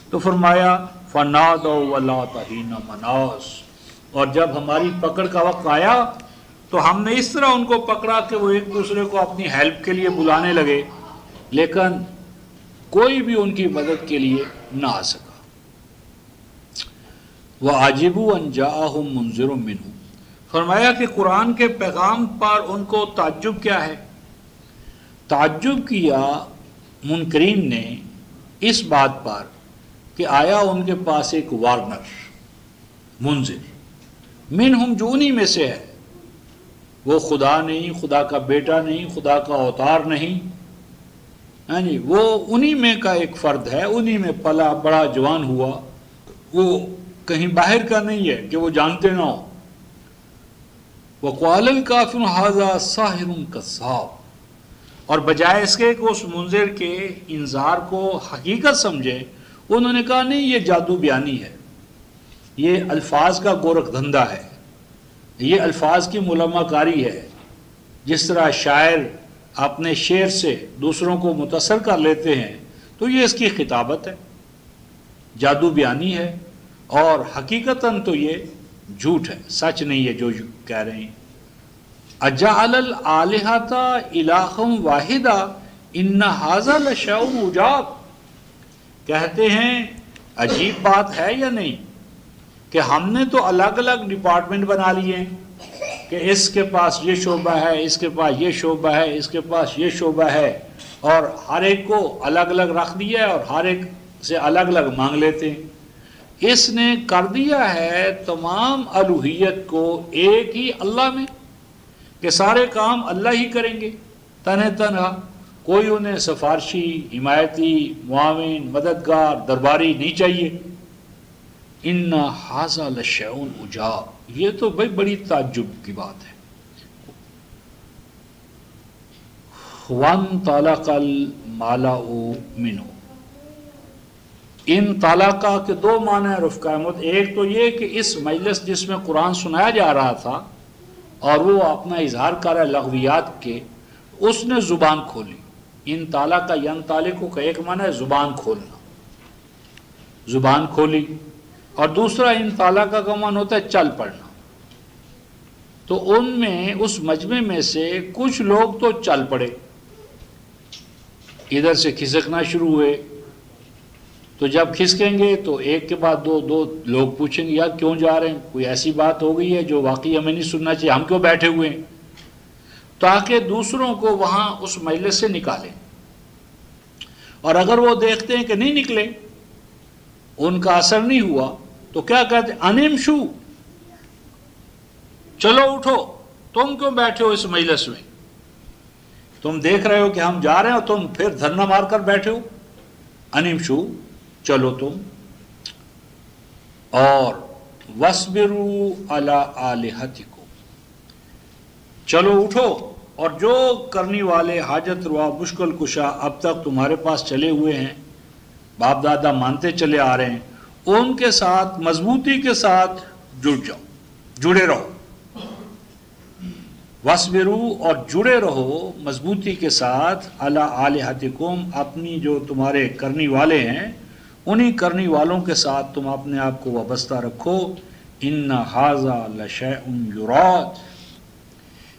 تو فرمایا فنادوا ولا تہین مناس، اور جب ہماری پکڑ کا وقت آیا تو ہم نے اس طرح ان کو پکڑا کہ وہ ایک دوسرے کو اپنی ہیلپ کے لیے بلانے لگے، لیکن کوئی بھی ان کی مدد کے لیے نہ آ سکا. وَعَجِبُوا أَن جَاءَهُم مُنذِرٌ مِّنْهُمْ، فرمایا کہ قرآن کے پیغام پر ان کو تعجب کیا ہے؟ تعجب کیا منکرین نے اس بات پر کہ آیا ان کے پاس ایک وارنر، منذر، منہم، جو انہی میں سے ہے، وہ خدا نہیں، خدا کا بیٹا نہیں، خدا کا اوتار نہیں، ہاں جی، وہ انہی میں کا ایک فرد ہے، انہی میں پلا بڑا جوان ہوا، وہ کہیں باہر کا نہیں ہے کہ وہ جانتے نہ ہو. وَقَالَ الْكَافِرُ هَذَا سَاحِرٌ كَذَّابٌ، اور بجائے اس کے کہ اس منذر کے انذار کو حقیقت سمجھے، انہوں نے کہا نہیں، یہ جادو بیانی ہے، یہ الفاظ کا گورکھ دھندا ہے، یہ الفاظ کی ملمہ کاری ہے. جس طرح شاعر اپنے شعر سے دوسروں کو متاثر کر لیتے ہیں تو یہ اس کی خطابت ہے، جادو بیانی ہے، اور حقیقتاً تو یہ جھوٹ ہے، سچ نہیں ہے جو کہہ رہے ہیں. اجعل الآلہۃ الہا واحدا ان ھذا لشیء عجاب، کہتے ہیں عجیب بات ہے یا نہیں کہ ہم نے تو الگ الگ ڈپارٹمنٹ بنا لیے ہیں کہ اس کے پاس یہ شعبہ ہے، اس کے پاس یہ شعبہ ہے، اس کے پاس یہ شعبہ ہے، اور ہر ایک کو الگ الگ رکھ دیا ہے اور ہر ایک سے الگ الگ مانگ لیتے ہیں. اس نے کر دیا ہے تمام الوہیت کو ایک ہی اللہ میں، کہ سارے کام اللہ ہی کریں گے تنہ تنہا، کوئی انہیں سفارشی، حمایتی، معاون، مددگار، درباری نہیں چاہیے۔ ان ھذا لشیء عجاب، یہ تو بھائی بڑی تعجب کی بات ہے۔ وانطلق الملأ منه، ان طلاقہ کے دو معنی ہیں رفقائے محترم۔ ایک تو یہ کہ اس مجلس جس میں قرآن سنایا جا رہا تھا اور وہ اپنا اظہار کر رہا ہے لغویات کے، اس نے زبان کھولی۔ ان طلاقہ ینطلق کا ایک معنی ہے زبان کھولنا، زبان کھولی، اور دوسرا ان طلاقہ کا معنی ہوتا ہے چل پڑنا۔ تو ان میں اس مجمع میں سے کچھ لوگ تو چل پڑے، ادھر سے کھسکنا شروع ہوئے۔ تو جب کھسکیں گے تو ایک کے بعد دو لوگ پوچھیں گے یار کیوں جا رہے ہیں، کوئی ایسی بات ہو گئی ہے جو واقعی ہمیں نہیں سننا چاہیے، ہم کیوں بیٹھے ہوئے ہیں، تاکہ دوسروں کو وہاں اس مجلس سے نکالیں۔ اور اگر وہ دیکھتے ہیں کہ نہیں نکلے، ان کا اثر نہیں ہوا، تو کیا کہتے ہیں، انمشو، چلو اٹھو، تم کیوں بیٹھے ہو اس مجلس میں، تم دیکھ رہے ہو کہ ہم جا رہے ہیں اور تم پھر دھرنا مار کر بیٹھے ہو، انمشو، چلو تم، اور وَاصْبِرُوا عَلَىٰ آلِهَتِكُمْ، چلو اٹھو، اور جو کرنی والے حاجت روا مشکل کشا اب تک تمہارے پاس چلے ہوئے ہیں، باپ دادا مانتے چلے آ رہے ہیں، ان کے ساتھ مضبوطی کے ساتھ جڑ جاؤ، جڑے رہو۔ وَاصْبِرُوا، اور جڑے رہو مضبوطی کے ساتھ، عَلَىٰ آلِهَتِكُمْ، اپنی جو تمہارے کرنی والے ہیں انہی کرنی والوں کے ساتھ تم اپنے آپ کو وابستہ رکھو۔ ان ھذا لشیء یراد،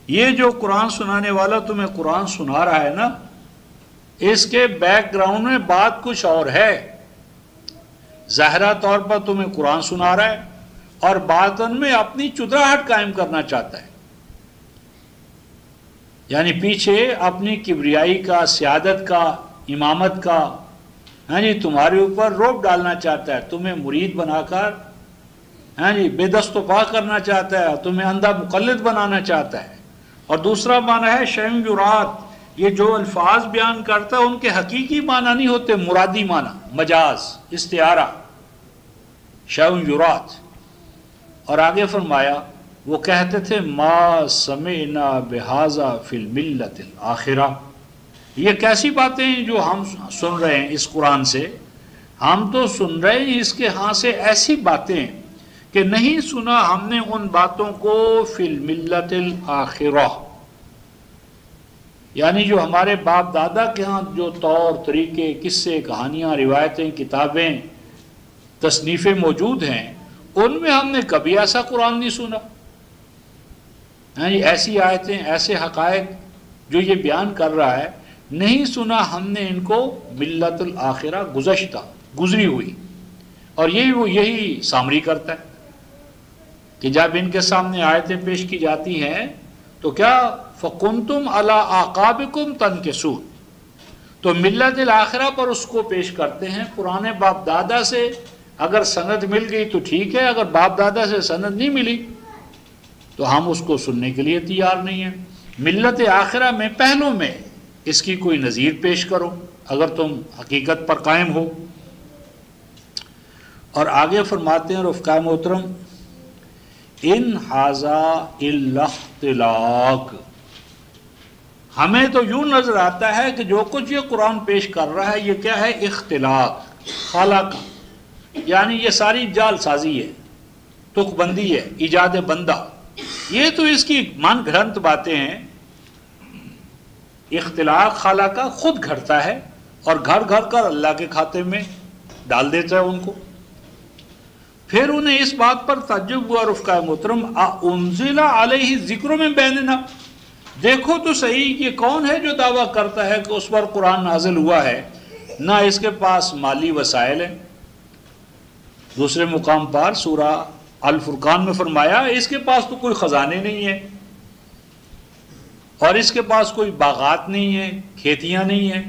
یہ جو قرآن سنانے والا تمہیں قرآن سنا رہا ہے نا، اس کے بیک گراؤنڈ میں بات کچھ اور ہے۔ ظاہرہ طور پر تمہیں قرآن سنا رہا ہے اور باطن میں اپنی چدراہٹ قائم کرنا چاہتا ہے، یعنی پیچھے اپنی کبریائی کا، سیادت کا، امامت کا، ہاں جی، تمہارے اوپر روب ڈالنا چاہتا ہے، تمہیں مرید بنا کر ہاں جی بے دست و پا کرنا چاہتا ہے، تمہیں اندھا مقلد بنانا چاہتا ہے۔ اور دوسرا معنی ہے شیء یراد، یہ جو الفاظ بیان کرتا ہے ان کے حقیقی معنی نہیں ہوتے، مرادی معنی، مجاز، استعارہ، شیء یراد۔ اور آگے فرمایا وہ کہتے تھے ما سمعنا بہذا فی الملۃ الاخرہ، یہ کیسی باتیں ہیں جو ہم سن رہے ہیں اس قرآن سے، ہم تو سن رہے ہیں اس کے ہاں سے ایسی باتیں کہ نہیں سنا ہم نے ان باتوں کو فی الملۃ الاخرہ، یعنی جو ہمارے باپ دادا کے ہاں جو طور طریقے، قصے، کہانیاں، روایتیں، کتابیں، تصنیفیں موجود ہیں، ان میں ہم نے کبھی ایسا قرآن نہیں سنا۔ ایسی آیتیں، ایسے حقائق جو یہ بیان کر رہا ہے، نہیں سنا ہم نے ان کو ملت الاخرہ، گزشتہ، گزری ہوئی۔ اور یہی سامری کرتا ہے کہ جب ان کے سامنے آیتیں پیش کی جاتی ہیں تو کیا فَكُنْتُمْ عَلَىٰ أَعْقَابِكُمْ تَنْكِصُونَ، تو ملت الاخرہ پر اس کو پیش کرتے ہیں، پرانے باپ دادا سے اگر سند مل گئی تو ٹھیک ہے، اگر باپ دادا سے سند نہیں ملی تو ہم اس کو سننے کے لیے تیار نہیں ہیں۔ ملت آخرہ میں پہلوں میں اس کی کوئی نظیر پیش کرو اگر تم حقیقت پر قائم ہو۔ اور آگے فرماتے ہیں رفقائے محترم، ان ھذا الا اختلاق، ہمیں تو یوں نظر آتا ہے کہ جو کچھ یہ قرآن پیش کر رہا ہے یہ کیا ہے، اختلاق، خلق، یعنی یہ ساری جال سازی ہے، تک بندی ہے، ایجاد بندہ، یہ تو اس کی من گھڑنت باتیں ہیں۔ اختلاق خالق کا خود گھڑتا ہے اور گھڑ گھڑ کر اللہ کے کھاتے میں ڈال دیتا ہے ان کو۔ پھر انہیں اس بات پر تعجب ہوا رفقائے محترم، انزل علیہ ذکر من بیننا، دیکھو تو صحیح یہ کون ہے جو دعویٰ کرتا ہے کہ اس پر قرآن نازل ہوا ہے، نہ اس کے پاس مالی وسائل ہیں۔ دوسرے مقام پر سورہ الفرقان میں فرمایا اس کے پاس تو کوئی خزانے نہیں ہیں، اور اس کے پاس کوئی باغات نہیں ہیں، کھیتیاں نہیں ہیں،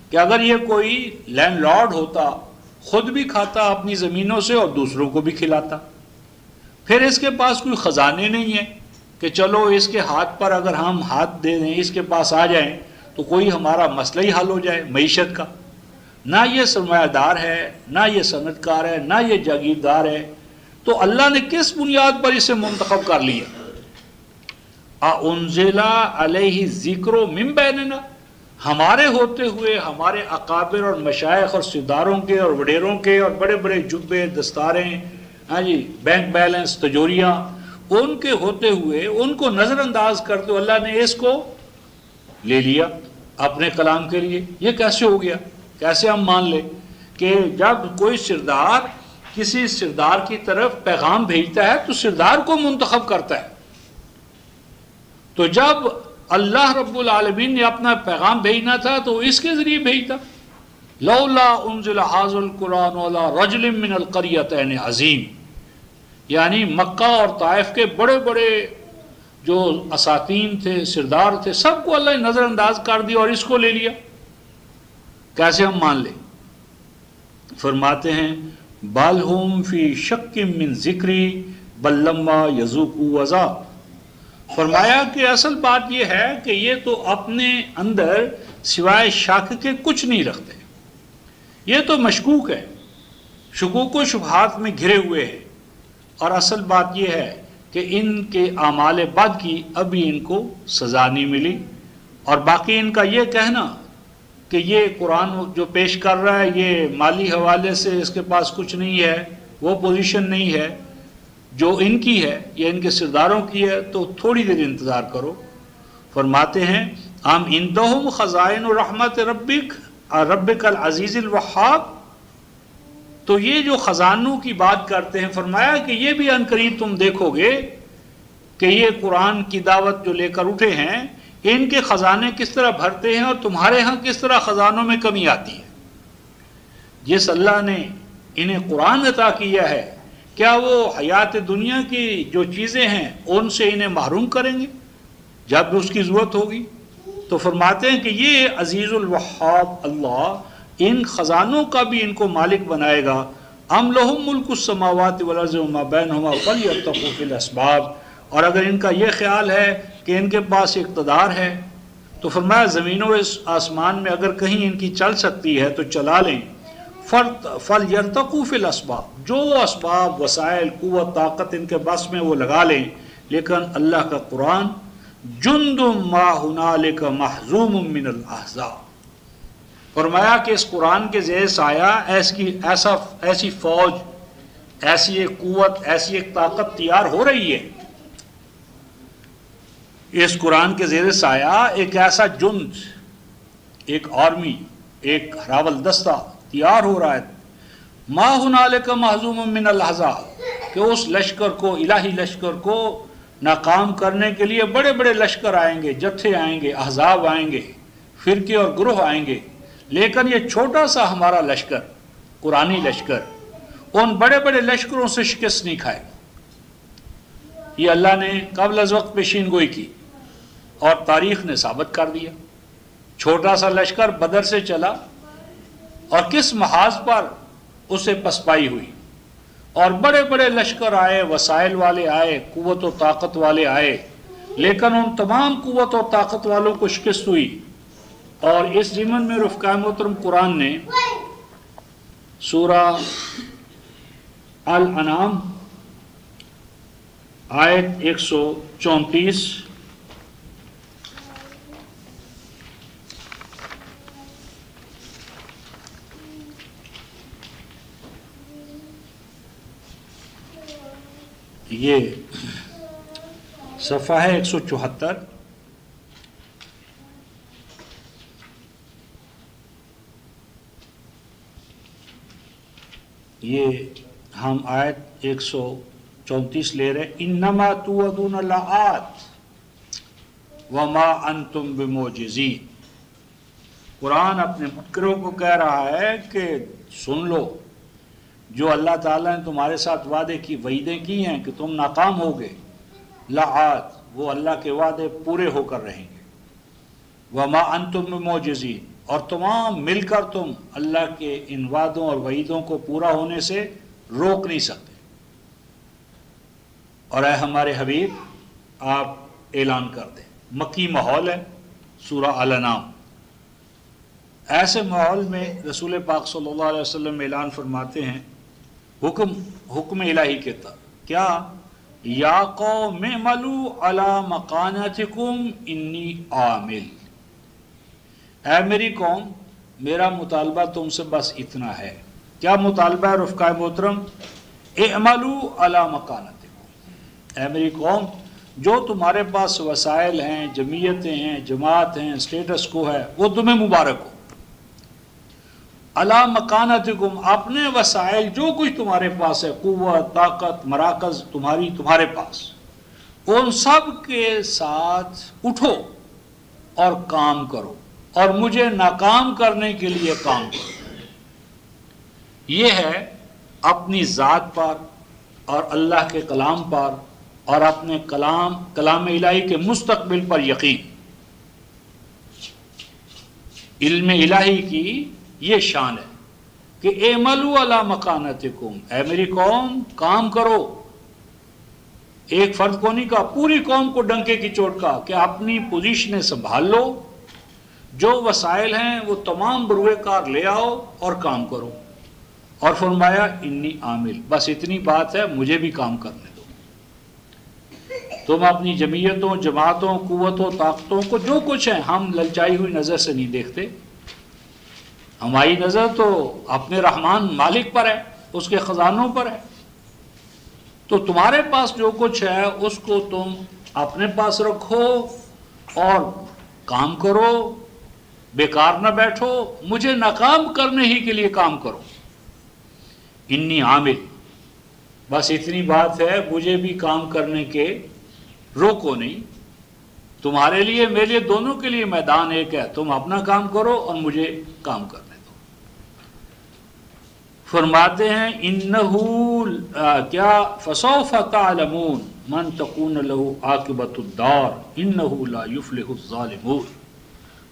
کہ اگر یہ کوئی لینڈ لارڈ ہوتا خود بھی کھاتا اپنی زمینوں سے اور دوسروں کو بھی کھلاتا۔ پھر اس کے پاس کوئی خزانے نہیں ہیں کہ چلو اس کے ہاتھ پر اگر ہم ہاتھ دے دیں، اس کے پاس آ جائیں تو کوئی ہمارا مسئلہ ہی حل ہو جائے معیشت کا. نہ یہ سرمایہ دار ہے، نہ یہ صنعت کار ہے، نہ یہ جاگیردار ہے. تو اللہ نے کس بنیاد پر اسے منتخب کر لیا؟ اَأُنزِلَ عَلَيْهِ الذِّكْرُ مِن بَيْنِنَا، ہمارے ہوتے ہوئے ہمارے اکابر اور مشائخ اور سرداروں کے اور وڈیروں کے اور بڑے بڑے جبے دستاریں، ہاں جی، بینک بیلنس تجوریاں، ان کے ہوتے ہوئے ان کو نظر انداز کرتے ہوئے اللہ نے اس کو لے لیا اپنے کلام کے لیے. یہ کیسے ہو گیا؟ کیسے ہم مان لیں کہ جب کوئی سردار کسی سردار کی طرف پیغام بھیجتا ہے تو سردار کو منتخب کرتا ہے. تو جب اللہ رب العالمین نے اپنا پیغام بھیجنا تھا تو اس کے ذریعے بھیجتا. لولا انزل هذا القرآن على رجل من القريتين عظیم، یعنی مکہ اور طائف کے بڑے بڑے جو اساطین تھے، سردار تھے، سب کو اللہ نے نظر انداز کر دیا اور اس کو لے لیا. کیسے ہم مان لیں؟ فرماتے ہیں بل هم فی شک من ذکری بل لما یذوقوا عذاب. فرمایا کہ اصل بات یہ ہے کہ یہ تو اپنے اندر سوائے شک کے کچھ نہیں رکھتے، یہ تو مشکوک ہے، شکوک و شبہات میں گھرے ہوئے ہیں. اور اصل بات یہ ہے کہ ان کے اعمال بد کی ابھی ان کو سزا نہیں ملی. اور باقی ان کا یہ کہنا کہ یہ قرآن جو پیش کر رہا ہے یہ مالی حوالے سے اس کے پاس کچھ نہیں ہے، وہ پوزیشن نہیں ہے جو ان کی ہے، یہ ان کے سرداروں کی ہے، تو تھوڑی دیر انتظار کرو. فرماتے ہیں ام عندہم خزائن رحمت ربک العزیز الوہاب. تو یہ جو خزانوں کی بات کرتے ہیں، فرمایا کہ یہ بھی عنقریب تم دیکھو گے کہ یہ قرآن کی دعوت جو لے کر اٹھے ہیں ان کے خزانے کس طرح بھرتے ہیں اور تمہارے ہاں کس طرح خزانوں میں کمی آتی ہے. جس اللہ نے انہیں قرآن عطا کیا ہے، کیا وہ حیات دنیا کی جو چیزیں ہیں ان سے انہیں محروم کریں گے جب بھی اس کی ضرورت ہوگی؟ تو فرماتے ہیں کہ یہ عزیز الوہاب اللہ ان خزانوں کا بھی ان کو مالک بنائے گا. ام لہم ملک السماوات والارض وما بینہما فلیرتقوا فی الاسباب. اور اگر ان کا یہ خیال ہے کہ ان کے پاس اقتدار ہے تو فرمایا زمین و آسمان میں اگر کہیں ان کی چل سکتی ہے تو چلا لیں. فلیرتقوا فی الاسباب، جو اسباب، وسائل، قوت، طاقت ان کے بس میں وہ لگا لیں. لیکن اللہ کا قرآن جند ما ہنالک محزوم من الاحزاب. فرمایا کہ اس قرآن کے زیر سایہ ایسی فوج، ایسی ایک قوت، ایسی ایک طاقت تیار ہو رہی ہے. اس قرآن کے زیر سایہ ایک ایسا جند، ایک آرمی، ایک ہراول دستہ تیار ہو رہا ہے. ما ہنالک محزوم من الاحزاب، کہ اس لشکر کو، الہی لشکر کو ناکام کرنے کے لیے بڑے بڑے لشکر آئیں گے، جتھے آئیں گے، احزاب آئیں گے، فرقے اور گروہ آئیں گے. لیکن یہ چھوٹا سا ہمارا لشکر، قرآنی لشکر، ان بڑے بڑے لشکروں سے شکست نہیں کھائے. یہ اللہ نے قبل از وقت پیشین گوئی کی اور تاریخ نے ثابت کر دیا. چھوٹا سا لشکر بدر سے چلا اور کس محاذ پر اسے پسپائی ہوئی، اور بڑے بڑے لشکر آئے، وسائل والے آئے، قوت و طاقت والے آئے، لیکن ان تمام قوت و طاقت والوں کو شکست ہوئی. اور اس ضمن میں رفقائے محترم قرآن نے سورہ الانعام آیت 134 یہ صفحہ ہے 174، یہ ہم آیت 134 لے رہے. انما توعدون لآت وما انتم بمعجزین. قرآن اپنے منکروں کو کہہ رہا ہے کہ سن لو، جو اللہ تعالیٰ نے تمہارے ساتھ وعدے کی، وعیدیں کی ہیں کہ تم ناکام ہوگے، لآت، وہ اللہ کے وعدے پورے ہو کر رہیں گے. وما انتم بمعجزین، اور تمام مل کر تم اللہ کے ان وعدوں اور وعیدوں کو پورا ہونے سے روک نہیں سکتے. اور اے ہمارے حبیب، آپ اعلان کر دیں۔ مکی ماحول ہے، سورہ الانعام۔ ایسے ماحول میں رسول پاک صلی اللہ علیہ وسلم اعلان فرماتے ہیں حکم الہی کے تحت، کیا؟ یا قوم اعملوا علی مکانتکم انی عامل، اے میری قوم میرا مطالبہ تم سے بس اتنا ہے۔ کیا مطالبہ ہے رفقائے محترم؟ اعملوا علی مکانتکم، اے میری قوم جو تمہارے پاس وسائل ہیں، جمعیتیں ہیں، جماعت ہیں، اسٹیٹس کو ہے، وہ تمہیں مبارک ہو۔ علی مکانتکم، اپنے وسائل جو کچھ تمہارے پاس ہے، قوت، طاقت، مراکز تمہارے پاس، ان سب کے ساتھ اٹھو اور کام کرو، اور مجھے ناکام کرنے کے لیے کام کرو۔ یہ ہے اپنی ذات پر اور اللہ کے کلام پر اور اپنے کلام الہی کے مستقبل پر یقین۔ علم الہی کی یہ شان ہے کہ اعملوا علی مکانتکم، اے میری قوم کام کرو۔ ایک فرد کو نہیں کہا، پوری قوم کو ڈنکے کی چوٹ کہا کہ اپنی پوزیشنیں سنبھال لو، جو وسائل ہیں وہ تمام بروئے کار لے آؤ اور کام کرو۔ اور فرمایا انی عامل، بس اتنی بات ہے، مجھے بھی کام کرنے دو۔ تم اپنی جمعیتوں، جماعتوں، قوتوں، طاقتوں کو جو کچھ ہے، ہم للچائی ہوئی نظر سے نہیں دیکھتے، ہماری نظر تو اپنے رحمان مالک پر ہے، اس کے خزانوں پر ہے۔ تو تمہارے پاس جو کچھ ہے اس کو تم اپنے پاس رکھو اور کام کرو، بیکار نہ بیٹھو، مجھے ناکام کرنے ہی کے لیے کام کرو۔ انی عامل، بس اتنی بات ہے، مجھے بھی کام کرنے کے روکو نہیں۔ تمہارے لیے میرے لیے دونوں کے لیے میدان ایک ہے، تم اپنا کام کرو اور مجھے کام کرنے دو۔ فرماتے ہیں انہو کیا فسوف تعلمون من تکون لہ عاقبۃ الدار انہو لا یفلح الظالمون۔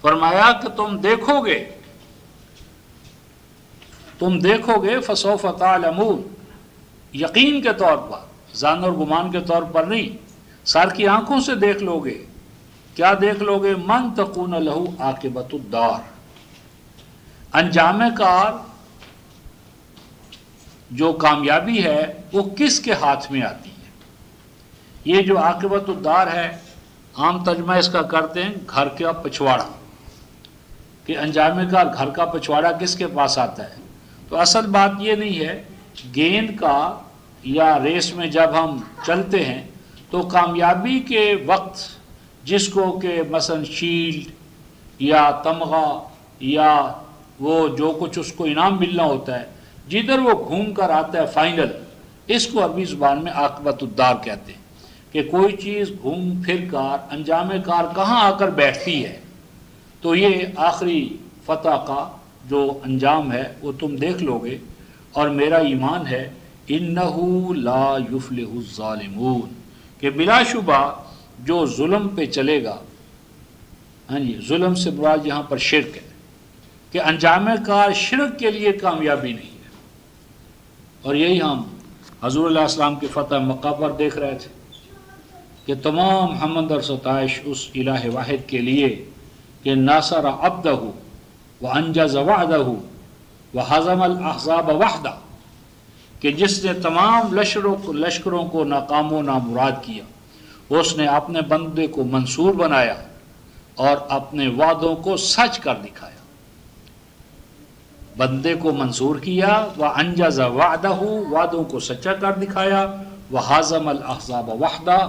فرمایا کہ تم دیکھو گے فسوف تعلمون، یقین کے طور پر، ظن اور گمان کے طور پر نہیں، سر کی آنکھوں سے دیکھ لو گے۔ کیا دیکھ لو گے؟ من تکون لہ عاقبۃ الدار، انجام کار جو کامیابی ہے وہ کس کے ہاتھ میں آتی ہے۔ یہ جو عاقبۃ الدار ہے، عام ترجمہ اس کا کرتے ہیں گھر کا پچھواڑا، کہ انجام کار گھر کا پچھواڑا کس کے پاس آتا ہے۔ تو اصل بات یہ نہیں ہے، گیند کا یا ریس میں جب ہم چلتے ہیں تو کامیابی کے وقت جس کو کہ مثلا شیلڈ یا تمغہ یا وہ جو کچھ اس کو انعام ملنا ہوتا ہے، جدھر وہ گھوم کر آتا ہے فائنل، اس کو عربی زبان میں عاقبۃ الدار کہتے ہیں، کہ کوئی چیز گھوم پھر کر انجام کار کہاں آ کر بیٹھتی ہے۔ تو یہ آخری فتح کا جو انجام ہے وہ تم دیکھ لو گے۔ اور میرا ایمان ہے انہو لا یفلح الظالمون، کہ بلا شبہ جو ظلم پہ چلے گا، ہاں جی، ظلم سے مراد یہاں پر شرک ہے، کہ انجام کار شرک کے لیے کامیابی نہیں ہے۔ اور یہی ہم حضور علیہ السلام کی فتح مکہ پر دیکھ رہے تھے کہ تمام حمد اور ستائش اس الہ واحد کے لیے کہ ناصر عبدہ وانجز وعدہ وہزم الاحزاب وحدہ، کہ جس نے تمام لشکروں کو ناکام و نامراد کیا، اس نے اپنے بندے کو منصور بنایا اور اپنے وعدوں کو سچ کر دکھایا۔ بندے کو منصور کیا، وانجز وعدہ، وعدوں کو سچا کر دکھایا، وہزم الاحزاب وحدہ،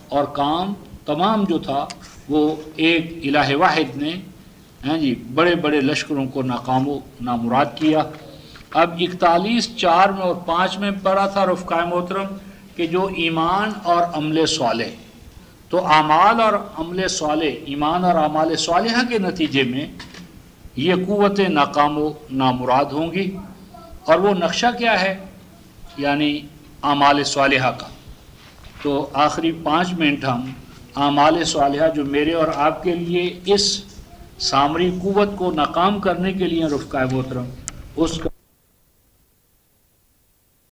اور کام تمام جو تھا وہ ایک الہ واحد نے جی بڑے بڑے لشکروں کو ناکام و نامراد کیا۔ اب 41:4 میں اور 5 میں پڑھا تھا رفقائے محترم کہ جو ایمان اور عمل صالح، تو اعمال اور عمل صالح، ایمان اور اعمال صالحہ کے نتیجے میں یہ قوتیں ناکام و نامراد ہوں گی۔ اور وہ نقشہ کیا ہے؟ یعنی اعمال صالحہ کا۔ تو آخری 5 منٹ ہم اعمال صالحہ جو میرے اور آپ کے لیے اس سامری قوت کو ناکام کرنے کے لیے رفقائے محترم، اس کا